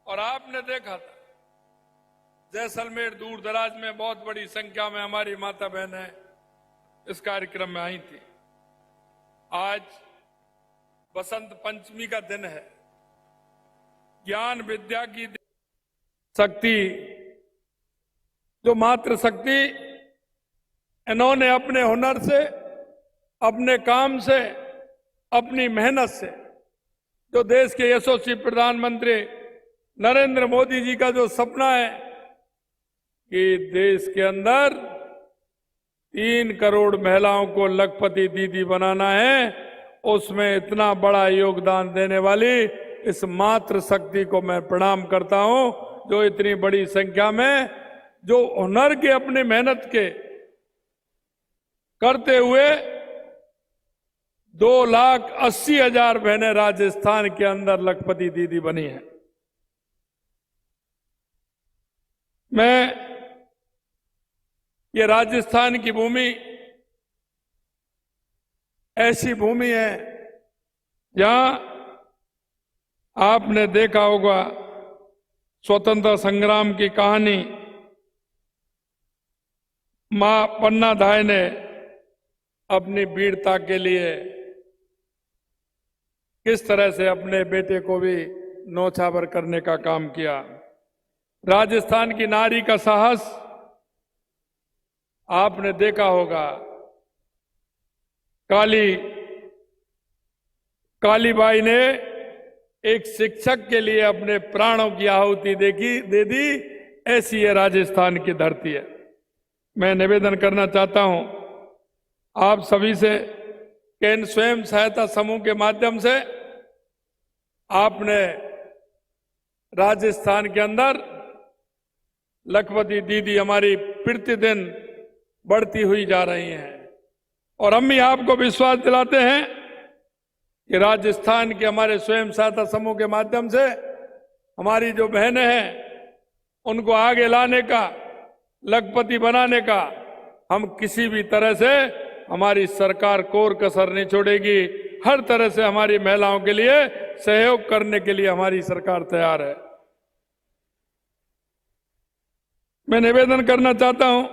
और आपने देखा था जैसलमेर दूर दराज में बहुत बड़ी संख्या में हमारी माता बहनें इस कार्यक्रम में आई थी। आज बसंत पंचमी का दिन है। ज्ञान विद्या की शक्ति, जो मातृ शक्ति, इन्होंने अपने हुनर से, अपने काम से, अपनी मेहनत से, जो देश के यशस्वी प्रधानमंत्री नरेंद्र मोदी जी का जो सपना है कि देश के अंदर 3 करोड़ महिलाओं को लखपति दीदी बनाना है, उसमें इतना बड़ा योगदान देने वाली इस मातृ शक्ति को मैं प्रणाम करता हूं, जो इतनी बड़ी संख्या में, जो हुनर के, अपनी मेहनत के करते हुए 2,80,000 बहनें राजस्थान के अंदर लखपति दीदी बनी हैं। मैं ये राजस्थान की भूमि ऐसी भूमि है जहां आपने देखा होगा स्वतंत्रता संग्राम की कहानी मां पन्ना धाय ने अपनी वीरता के लिए किस तरह से अपने बेटे को भी नौछावर करने का काम किया। राजस्थान की नारी का साहस आपने देखा होगा। कालीबाई ने एक शिक्षक के लिए अपने प्राणों की आहुति दे दी। ऐसी है राजस्थान की धरती है। मैं निवेदन करना चाहता हूं आप सभी से कि इन स्वयं सहायता समूह के माध्यम से आपने राजस्थान के अंदर लखपति दीदी हमारी प्रतिदिन बढ़ती हुई जा रही हैं और हम भी आपको विश्वास दिलाते हैं कि राजस्थान के हमारे स्वयं सहायता समूह के माध्यम से हमारी जो बहनें हैं उनको आगे लाने का, लखपति बनाने का हम किसी भी तरह से, हमारी सरकार कोर कसर नहीं छोड़ेगी। हर तरह से हमारी महिलाओं के लिए सहयोग करने के लिए हमारी सरकार तैयार है। मैं निवेदन करना चाहता हूं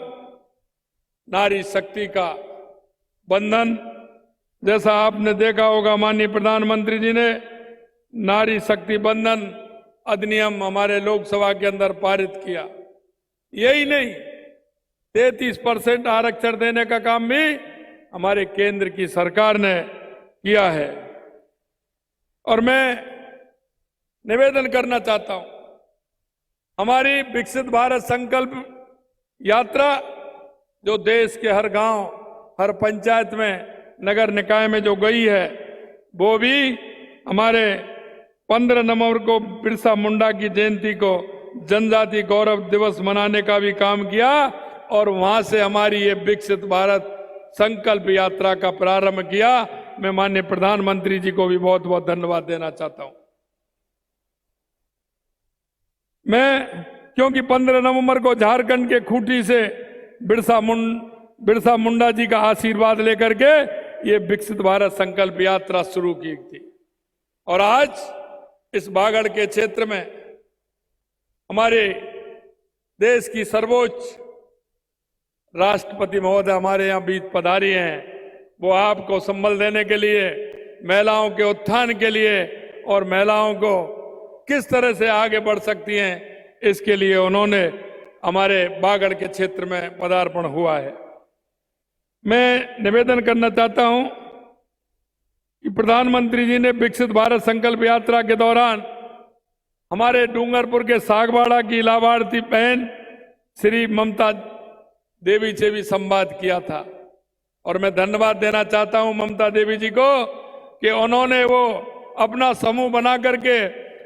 नारी शक्ति का बंधन, जैसा आपने देखा होगा माननीय प्रधानमंत्री जी ने नारी शक्ति बंधन अधिनियम हमारे लोकसभा के अंदर पारित किया। यही नहीं, 33% आरक्षण देने का काम भी हमारे केंद्र की सरकार ने किया है। और मैं निवेदन करना चाहता हूं हमारी विकसित भारत संकल्प यात्रा जो देश के हर गांव, हर पंचायत में, नगर निकाय में जो गई है, वो भी हमारे 15 नवंबर को बिरसा मुंडा की जयंती को जनजाति गौरव दिवस मनाने का भी काम किया और वहां से हमारी ये विकसित भारत संकल्प यात्रा का प्रारंभ किया। मैं माननीय प्रधानमंत्री जी को भी बहुत बहुत धन्यवाद देना चाहता हूं। मैं क्योंकि 15 नवंबर को झारखंड के खूंटी से बिरसा मुंडा जी का आशीर्वाद लेकर के ये विकसित भारत संकल्प यात्रा शुरू की थी और आज इस बागड़ के क्षेत्र में हमारे देश की सर्वोच्च राष्ट्रपति महोदय हमारे यहाँ बीच पधारी हैं। वो आपको संबल देने के लिए, महिलाओं के उत्थान के लिए और महिलाओं को किस तरह से आगे बढ़ सकती हैं, इसके लिए उन्होंने हमारे बागड़ के क्षेत्र में पदार्पण हुआ है। मैं निवेदन करना चाहता हूं कि प्रधानमंत्री जी ने विकसित भारत संकल्प यात्रा के दौरान हमारे डूंगरपुर के सागवाड़ा की लाभार्थी बहन श्री ममता देवी से भी संवाद किया था और मैं धन्यवाद देना चाहता हूं ममता देवी जी को कि उन्होंने वो अपना समूह बना करके,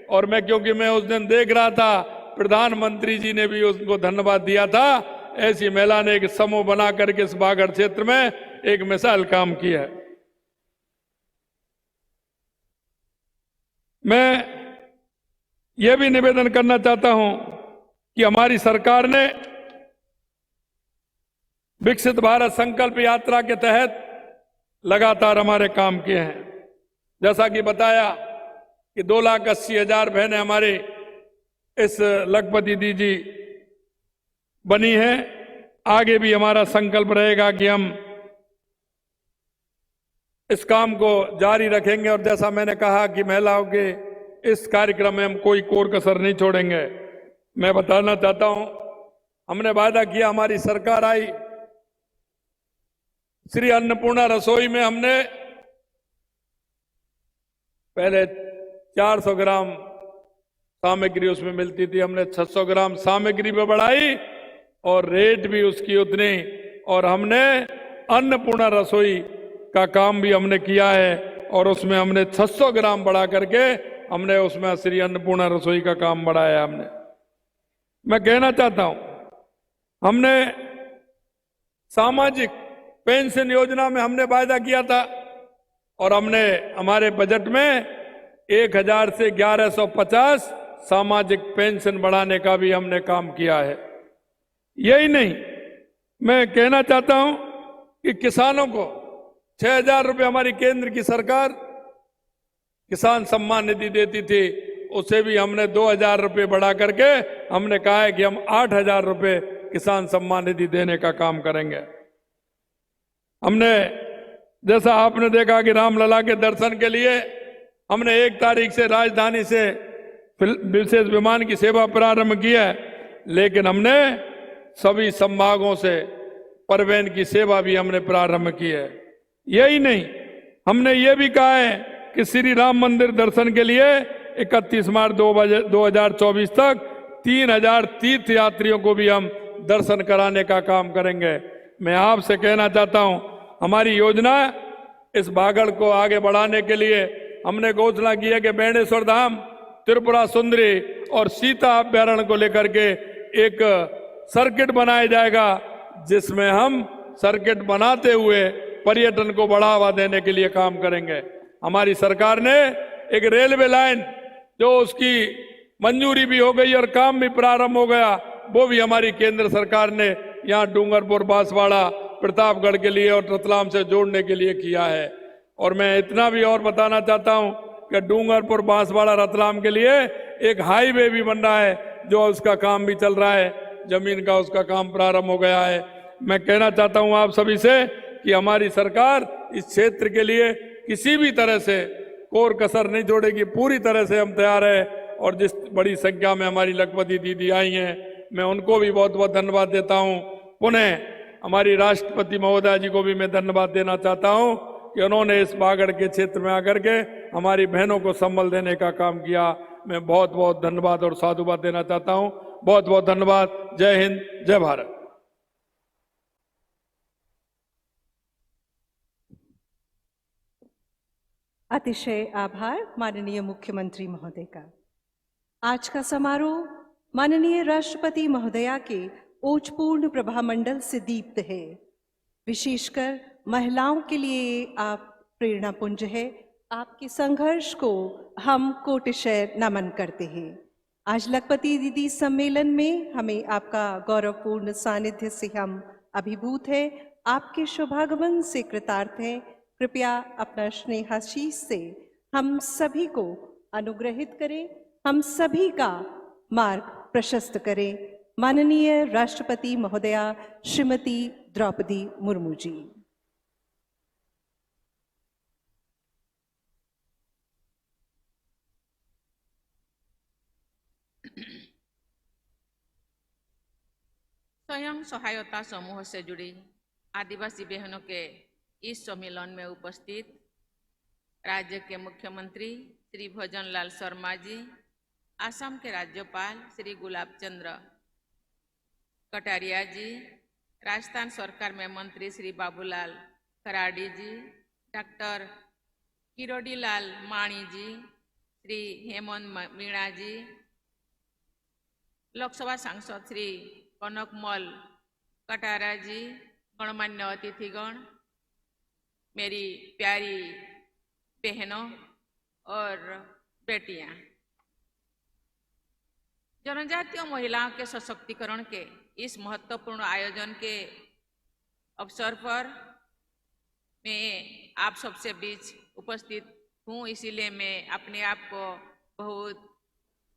और क्योंकि मैं उस दिन देख रहा था प्रधानमंत्री जी ने भी उसको धन्यवाद दिया था। ऐसी महिला ने एक समूह बना करके इस बागड़ क्षेत्र में एक मिसाल काम किया है। मैं यह भी निवेदन करना चाहता हूं कि हमारी सरकार ने विकसित भारत संकल्प यात्रा के तहत लगातार हमारे काम किए हैं। जैसा कि बताया कि 2,80,000 बहनें हमारे इस लखपति दीदी बनी हैं। आगे भी हमारा संकल्प रहेगा कि हम इस काम को जारी रखेंगे और जैसा मैंने कहा कि महिलाओं के इस कार्यक्रम में हम कोई कोर कसर नहीं छोड़ेंगे। मैं बताना चाहता हूं हमने वादा किया, हमारी सरकार आई, श्री अन्नपूर्णा रसोई में हमने पहले 400 ग्राम सामग्री उसमें मिलती थी, हमने 600 ग्राम सामग्री में बढ़ाई और रेट भी उसकी उतनी, और हमने अन्नपूर्णा रसोई का काम भी हमने किया है और उसमें हमने 600 ग्राम बढ़ा करके हमने उसमें श्री अन्नपूर्णा रसोई का काम बढ़ाया हमने। मैं कहना चाहता हूं हमने सामाजिक पेंशन योजना में हमने वायदा किया था और हमने हमारे बजट में 1000 से 1150 सामाजिक पेंशन बढ़ाने का भी हमने काम किया है। यही नहीं, मैं कहना चाहता हूं कि किसानों को 6,000 रुपये हमारी केंद्र की सरकार किसान सम्मान निधि देती थी, उसे भी हमने 2,000 रुपये बढ़ा करके हमने कहा है कि हम 8,000 रुपये किसान सम्मान निधि देने का काम करेंगे। हमने, जैसा आपने देखा कि रामलला के दर्शन के लिए हमने 1 तारीख से राजधानी से विशेष विमान की सेवा प्रारंभ की है, लेकिन हमने सभी संभागों से परिवहन की सेवा भी हमने प्रारंभ की है। यही नहीं, हमने ये भी कहा है कि श्री राम मंदिर दर्शन के लिए 31 मार्च 2024 तक 3,000 तीर्थ यात्रियों को भी हम दर्शन कराने का काम करेंगे। मैं आपसे कहना चाहता हूं, हमारी योजना इस बागड़ को आगे बढ़ाने के लिए हमने घोषणा की है कि बेणेश्वर धाम, त्रिपुरा सुंदरी और सीता अभ्यारण्य को लेकर के एक सर्किट बनाया जाएगा, जिसमें हम सर्किट बनाते हुए पर्यटन को बढ़ावा देने के लिए काम करेंगे। हमारी सरकार ने एक रेलवे लाइन, जो उसकी मंजूरी भी हो गई और काम भी प्रारंभ हो गया, वो भी हमारी केंद्र सरकार ने यहाँ डूंगरपुर, बांसवाड़ा, प्रतापगढ़ के लिए और रतलाम से जोड़ने के लिए किया है। और मैं इतना भी और बताना चाहता हूँ कि डूंगरपुर, बांसवाड़ा, रतलाम के लिए एक हाईवे भी बन रहा है, जो उसका काम भी चल रहा है, जमीन का उसका काम प्रारंभ हो गया है। मैं कहना चाहता हूँ आप सभी से कि हमारी सरकार इस क्षेत्र के लिए किसी भी तरह से कोर कसर नहीं छोड़ेगी, पूरी तरह से हम तैयार है। और जिस बड़ी संख्या में हमारी लखपति दीदी आई हैं, मैं उनको भी बहुत बहुत धन्यवाद देता हूँ। पुनः हमारी राष्ट्रपति महोदया जी को भी मैं धन्यवाद देना चाहता हूँ कि उन्होंने इस बागड़ के क्षेत्र में आकर के हमारी बहनों को संबल देने का काम किया। मैं बहुत बहुत धन्यवाद और साधुवाद देना चाहता हूँ। बहुत बहुत धन्यवाद। जय हिंद, जय भारत। अतिशय आभार माननीय मुख्यमंत्री महोदय का। आज का समारोह माननीय राष्ट्रपति महोदया के ओजपूर्ण प्रभामंडल से दीप्त है। विशेषकर महिलाओं के लिए आप प्रेरणापुंज है। आपके संघर्ष को हम कोटिशय नमन करते हैं। आज लखपति दीदी सम्मेलन में हमें आपका गौरवपूर्ण सानिध्य से हम अभिभूत है। आपके शुभागमन से कृतार्थ हैं। कृपया अपना स्नेहाशीष से हम सभी को अनुग्रहित करें, हम सभी का मार्ग प्रशस्त करें। माननीय राष्ट्रपति महोदया श्रीमती द्रौपदी मुर्मू जी। स्वयं सहायता समूह से जुड़ी आदिवासी बहनों के इस सम्मेलन में उपस्थित राज्य के मुख्यमंत्री श्री भजन लाल शर्मा जी, असम के राज्यपाल श्री गुलाब चंद्र कटारिया जी, राजस्थान सरकार में मंत्री श्री बाबूलाल खराड़ी जी, डॉक्टर किरोड़ी लाल माणी जी, श्री हेमंत मीणा जी, लोकसभा सांसद श्री कनकमल कटारा जी, गणमान्य अतिथिगण, मेरी प्यारी बहनों और बेटियां, जनजातीय महिलाओं के सशक्तिकरण के इस महत्वपूर्ण आयोजन के अवसर पर मैं आप सबसे बीच उपस्थित हूँ, इसीलिए मैं अपने आप को बहुत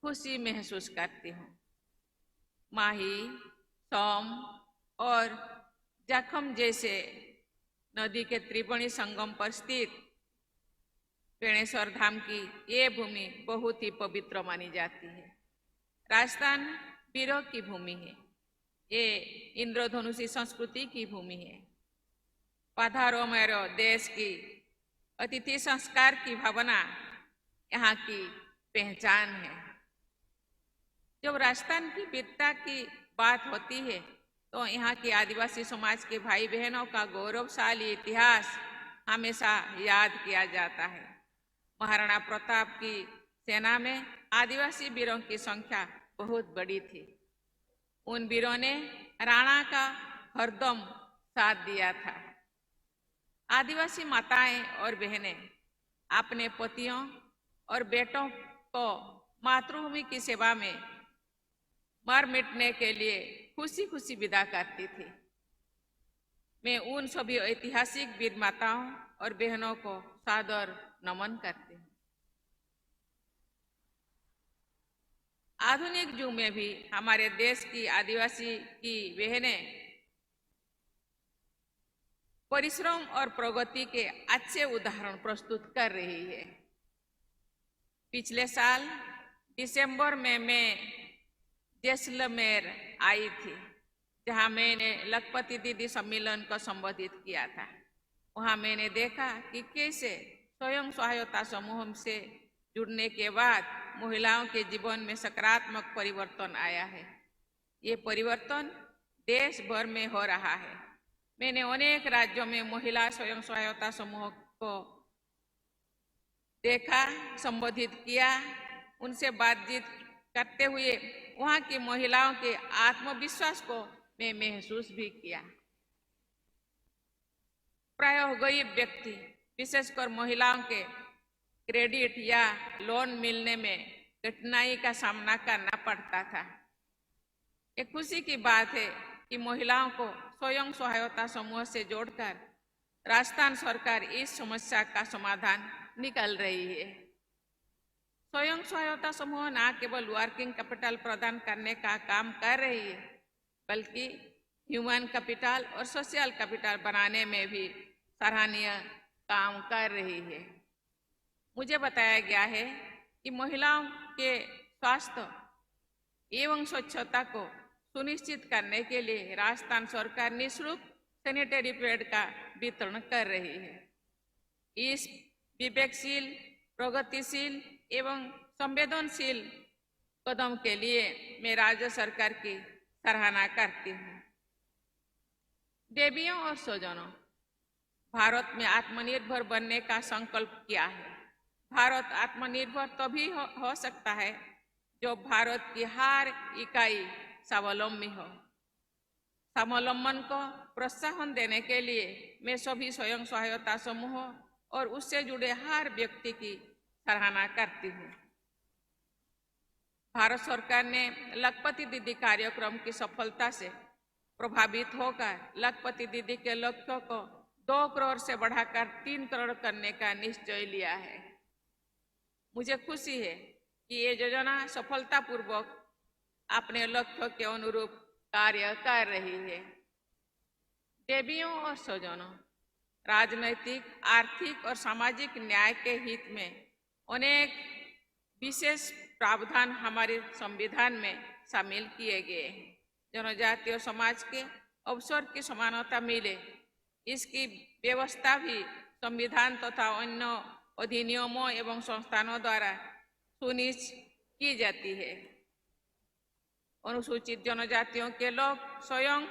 खुशी महसूस करती हूँ। माही, सोम और जाखम जैसे नदी के त्रिवेणी संगम पर स्थित बेणेश्वर धाम की ये भूमि बहुत ही पवित्र मानी जाती है। राजस्थान वीरों की भूमि है, ये इंद्रधनुषी संस्कृति की भूमि है। पधारो मेरो देश की अतिथि संस्कार की भावना यहाँ की पहचान है। जब राजस्थान की वीरता की बात होती है तो यहाँ के आदिवासी समाज के भाई बहनों का गौरवशाली इतिहास हमेशा याद किया जाता है। महाराणा प्रताप की सेना में आदिवासी वीरों की संख्या बहुत बड़ी थी। उन वीरों ने राणा का हरदम साथ दिया था। आदिवासी माताएं और बहनें अपने पतियों और बेटों को मातृभूमि की सेवा में मर मिटने के लिए खुशी खुशी विदा करती थी। मैं उन सभी ऐतिहासिक वीर माताओं और बहनों को सादर नमन करती हूँ। आधुनिक युग में भी हमारे देश की आदिवासी की बहनें परिश्रम और प्रगति के अच्छे उदाहरण प्रस्तुत कर रही है। पिछले साल दिसंबर में मैं जैसलमेर आई थी, जहां मैंने लखपति दीदी सम्मेलन को संबोधित किया था। वहां मैंने देखा कि कैसे स्वयं सहायता समूह से जुड़ने के बाद महिलाओं के जीवन में सकारात्मक परिवर्तन आया है। ये परिवर्तन देश भर में हो रहा है। मैंने अनेक राज्यों में महिला स्वयं सहायता समूह को देखा, संबोधित किया, उनसे बातचीत करते हुए वहां की महिलाओं के आत्मविश्वास को मैं महसूस भी किया। प्रायः गरीब व्यक्ति, विशेषकर महिलाओं के क्रेडिट या लोन मिलने में कठिनाई का सामना करना पड़ता था। एक खुशी की बात है कि महिलाओं को स्वयं सहायता समूह से जोड़कर राजस्थान सरकार इस समस्या का समाधान निकाल रही है। स्वयं सहायता समूह न केवल वर्किंग कैपिटल प्रदान करने का काम कर रही है, बल्कि ह्यूमन कैपिटल और सोशल कैपिटल बनाने में भी सराहनीय काम कर रही है। मुझे बताया गया है कि महिलाओं के स्वास्थ्य एवं स्वच्छता को सुनिश्चित करने के लिए राजस्थान सरकार निःशुल्क सैनिटरी पैड का वितरण कर रही है। इस विवेकशील, प्रगतिशील एवं संवेदनशील कदम के लिए मैं राज्य सरकार की सराहना करती हूँ। देवियों और स्वजनों, भारत में आत्मनिर्भर बनने का संकल्प किया है। भारत आत्मनिर्भर तभी हो सकता है जो भारत की हर इकाई स्वावलंबी हो। स्वावलंबन को प्रोत्साहन देने के लिए मैं सभी स्वयं सहायता समूह और उससे जुड़े हर व्यक्ति की सराहना करती हूँ। भारत सरकार ने लखपति दीदी कार्यक्रम की सफलता से प्रभावित होकर लखपति दीदी के लक्ष्य को 2 करोड़ से बढ़ाकर 3 करोड़ करने का निश्चय लिया है। मुझे खुशी है कि ये योजना सफलतापूर्वक अपने लक्ष्य के अनुरूप कार्य कर रही है। देवियों और स्वजनों, राजनैतिक, आर्थिक और सामाजिक न्याय के हित में अनेक विशेष प्रावधान हमारे संविधान में शामिल किए गए हैं। जनजातीय समाज के अवसर की समानता मिले, इसकी व्यवस्था भी संविधान तथा अन्य अधिनियमों एवं संस्थानों द्वारा सुनिश्चित की जाती है। अनुसूचित जनजातियों के लोग स्वयं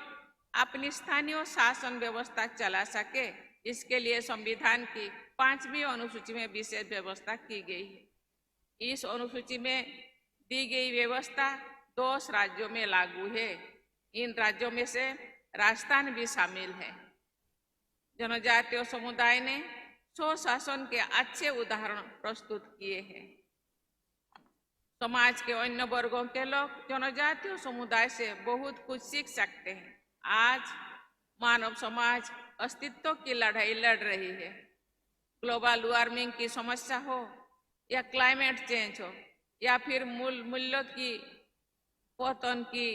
अपनी स्थानीय शासन व्यवस्था चला सके, इसके लिए संविधान की 5वीं अनुसूची में विशेष व्यवस्था की गई है। इस अनुसूची में दी गई व्यवस्था 2 राज्यों में लागू है। इन राज्यों में से राजस्थान भी शामिल है। जनजातीय समुदाय ने स्वशासन के अच्छे उदाहरण प्रस्तुत किए हैं। समाज के अन्य वर्गों के लोग जनजातीय समुदाय से बहुत कुछ सीख सकते हैं। आज मानव समाज अस्तित्व की लड़ाई लड़ रही है। ग्लोबल वार्मिंग की समस्या हो या क्लाइमेट चेंज हो या फिर मूल्यों की पतन की,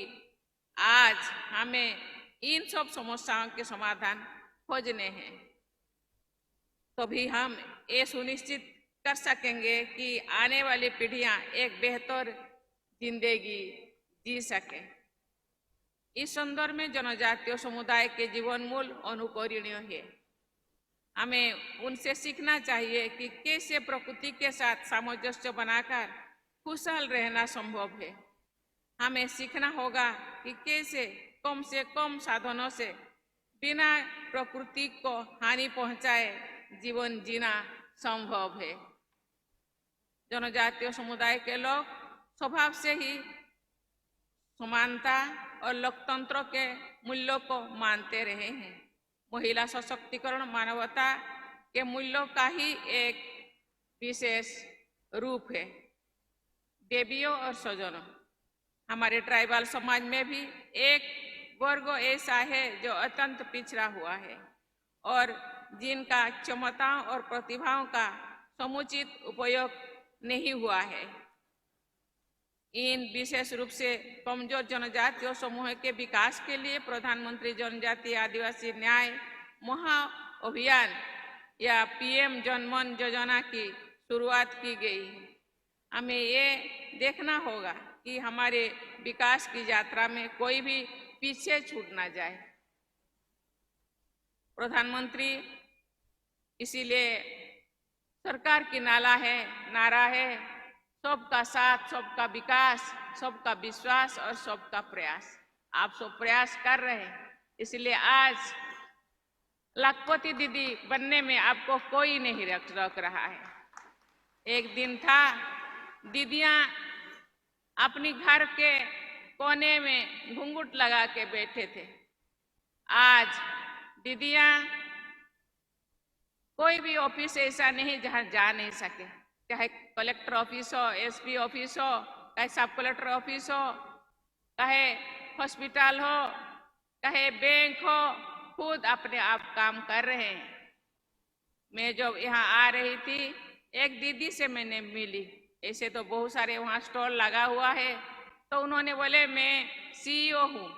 आज हमें इन सब समस्याओं के समाधान खोजने हैं। तभी हम ये सुनिश्चित कर सकेंगे कि आने वाली पीढ़ियां एक बेहतर जिंदगी जी सके। इस संदर्भ में जनजातीय समुदाय के जीवन मूल अनुकरणीय है। हमें उनसे सीखना चाहिए कि कैसे प्रकृति के साथ सामंजस्य बनाकर खुशहाल रहना संभव है। हमें सीखना होगा कि कैसे कम से कम साधनों से बिना प्रकृति को हानि पहुंचाए जीवन जीना संभव है। जनजातीय समुदाय के लोग स्वभाव से ही समानता और लोकतंत्र के मूल्यों को मानते रहे हैं। महिला सशक्तिकरण मानवता के मूल्यों का ही एक विशेष रूप है। देवियों और स्वजनों, हमारे ट्राइबल समाज में भी एक वर्ग ऐसा है जो अत्यंत पिछड़ा हुआ है और जिनका क्षमताओं और प्रतिभाओं का समुचित उपयोग नहीं हुआ है। इन विशेष रूप से कमजोर जनजातीय समूह के विकास के लिए प्रधानमंत्री जनजातीय आदिवासी न्याय महाअभियान या पीएम जनमन योजना की शुरुआत की गई है। हमें ये देखना होगा कि हमारे विकास की यात्रा में कोई भी पीछे छूट ना जाए। प्रधानमंत्री इसीलिए सरकार की नारा है सबका साथ, सबका विकास, सबका विश्वास और सबका प्रयास। आप सब प्रयास कर रहे हैं, इसलिए आज लाखपति दीदी बनने में आपको कोई नहीं रोक रहा है। एक दिन था दीदियां अपनी घर के कोने में घूंघट लगा के बैठे थे। आज दीदियां कोई भी ऑफिस ऐसा नहीं जहां जा नहीं सके, चाहे कलेक्टर ऑफिस हो, एसपी ऑफिस हो, चाहे सब कलेक्टर ऑफिस हो, चाहे हॉस्पिटल हो, चाहे बैंक हो, खुद अपने आप काम कर रहे हैं। मैं जब यहाँ आ रही थी एक दीदी से मैंने मिली, ऐसे तो बहुत सारे वहाँ स्टॉल लगा हुआ है, तो उन्होंने बोले मैं सीईओ हूँ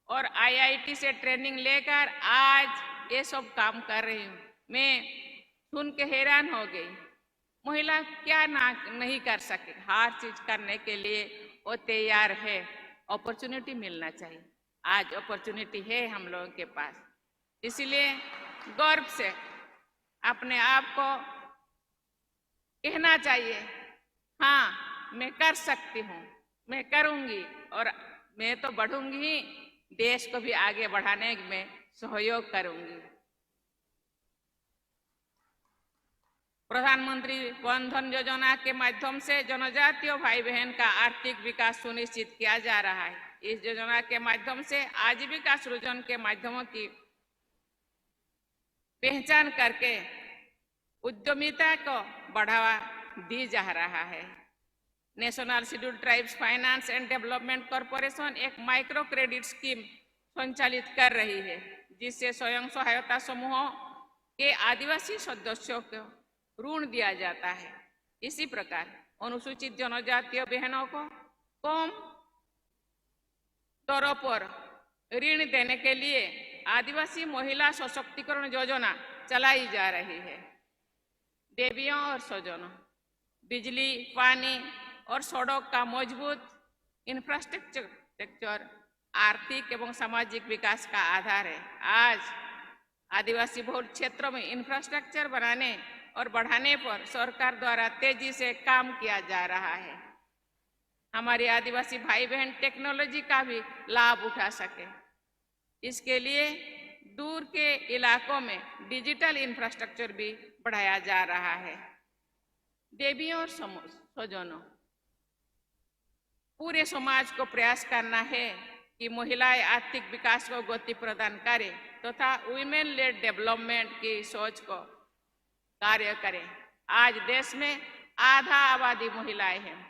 और आईआईटी से ट्रेनिंग लेकर आज ये सब काम कर रही हूँ। मैं सुन के हैरान हो गई, महिला क्या नहीं कर सके, हर चीज करने के लिए वो तैयार है। अपॉर्चुनिटी मिलना चाहिए, आज अपॉर्चुनिटी है हम लोगों के पास, इसलिए गर्व से अपने आप को कहना चाहिए, हाँ मैं कर सकती हूँ, मैं करूँगी और मैं तो बढ़ूंगी ही, देश को भी आगे बढ़ाने में सहयोग करूँगी। प्रधानमंत्री वन धन योजना के माध्यम से जनजातीय भाई बहन का आर्थिक विकास सुनिश्चित किया जा रहा है। इस योजना के माध्यम से आजीविका सृजन के माध्यमों की पहचान करके उद्यमिता को बढ़ावा दी जा रहा है। National scheduled tribes finance and development corporation एक माइक्रो क्रेडिट स्कीम संचालित कर रही है, जिससे स्वयं सहायता समूहों के आदिवासी सदस्यों को ऋण दिया जाता है। इसी प्रकार अनुसूचित जनजातीय बहनों को कम दरों पर ऋण देने के लिए आदिवासी महिला सशक्तिकरण योजना चलाई जा रही है। देवियों और स्वजनों, बिजली, पानी और सड़क का मजबूत इंफ्रास्ट्रक्चर आर्थिक एवं सामाजिक विकास का आधार है। आज आदिवासी बहुल क्षेत्रों में इंफ्रास्ट्रक्चर बनाने और बढ़ाने पर सरकार द्वारा तेजी से काम किया जा रहा है। हमारे आदिवासी भाई बहन टेक्नोलॉजी का भी लाभ उठा सके, इसके लिए दूर के इलाकों में डिजिटल इंफ्रास्ट्रक्चर भी बढ़ाया जा रहा है। देवियों और स्वजनों, पूरे समाज को प्रयास करना है कि महिलाएं आर्थिक विकास को गति प्रदान करें तथा वुमेन लेड डेवलपमेंट की सोच को कार्य करें। आज देश में आधा आबादी महिलाएं हैं,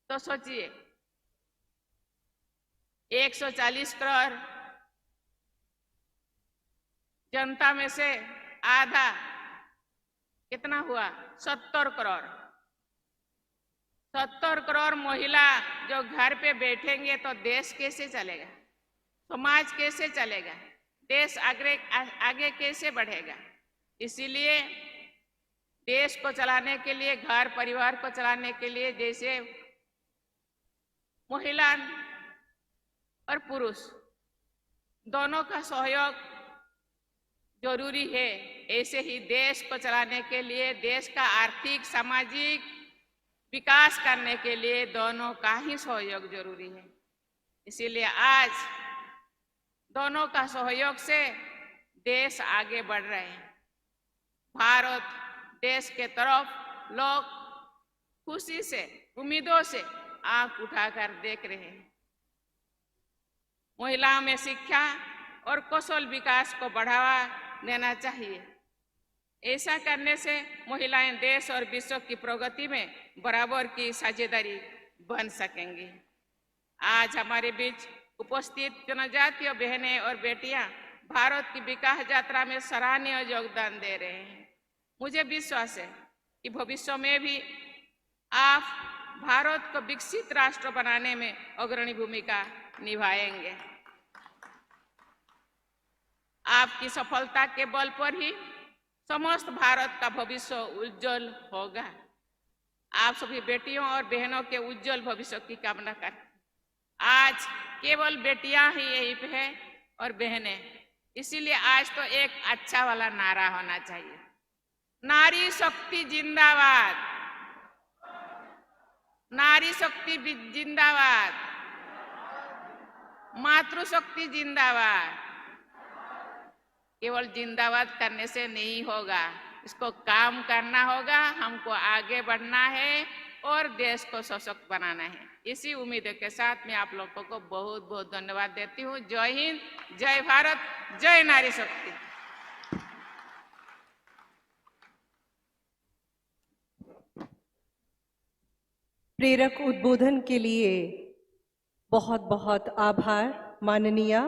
तो सोचिए 140 करोड़ जनता में से आधा कितना हुआ? 70 करोड़। 70 करोड़ महिला जो घर पे बैठेंगे तो देश कैसे चलेगा, समाज कैसे चलेगा, देश आगे कैसे बढ़ेगा। इसीलिए देश को चलाने के लिए, घर परिवार को चलाने के लिए जैसे महिला और पुरुष दोनों का सहयोग जरूरी है, ऐसे ही देश को चलाने के लिए, देश का आर्थिक सामाजिक विकास करने के लिए दोनों का ही सहयोग जरूरी है। इसीलिए आज दोनों का सहयोग से देश आगे बढ़ रहे हैं। भारत देश के तरफ लोग खुशी से, उम्मीदों से आंख उठाकर देख रहे हैं। महिलाओं में शिक्षा और कौशल विकास को बढ़ावा देना चाहिए। ऐसा करने से महिलाएं देश और विश्व की प्रगति में बराबर की साझेदारी बन सकेंगी। आज हमारे बीच उपस्थित जनजातीय बहनें और बेटियां भारत की विकास यात्रा में सराहनीय योगदान दे रहे हैं। मुझे विश्वास है कि भविष्य में भी आप भारत को विकसित राष्ट्र बनाने में अग्रणी भूमिका निभाएंगे। आपकी सफलता के बल पर ही समस्त भारत का भविष्य उज्जवल होगा। आप सभी बेटियों और बहनों के उज्जवल भविष्य की कामना करते। आज केवल बेटियां ही यहीं पे है और बहनें, इसीलिए आज तो एक अच्छा वाला नारा होना चाहिए, नारी शक्ति जिंदाबाद, नारी शक्ति जिंदाबाद, मातृशक्ति जिंदाबाद। केवल जिंदाबाद करने से नहीं होगा, इसको काम करना होगा, हमको आगे बढ़ना है और देश को सशक्त बनाना है। इसी उम्मीद के साथ मैं आप लोगों को बहुत बहुत धन्यवाद देती हूँ। जय हिंद, जय भारत, जय नारी शक्ति। प्रेरक उद्बोधन के लिए बहुत बहुत आभार माननीय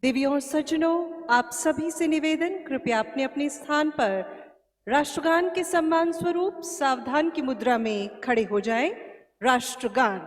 देवियों और सज्जनों। आप सभी से निवेदन, कृपया अपने अपने स्थान पर राष्ट्रगान के सम्मान स्वरूप सावधान की मुद्रा में खड़े हो जाएं। राष्ट्रगान।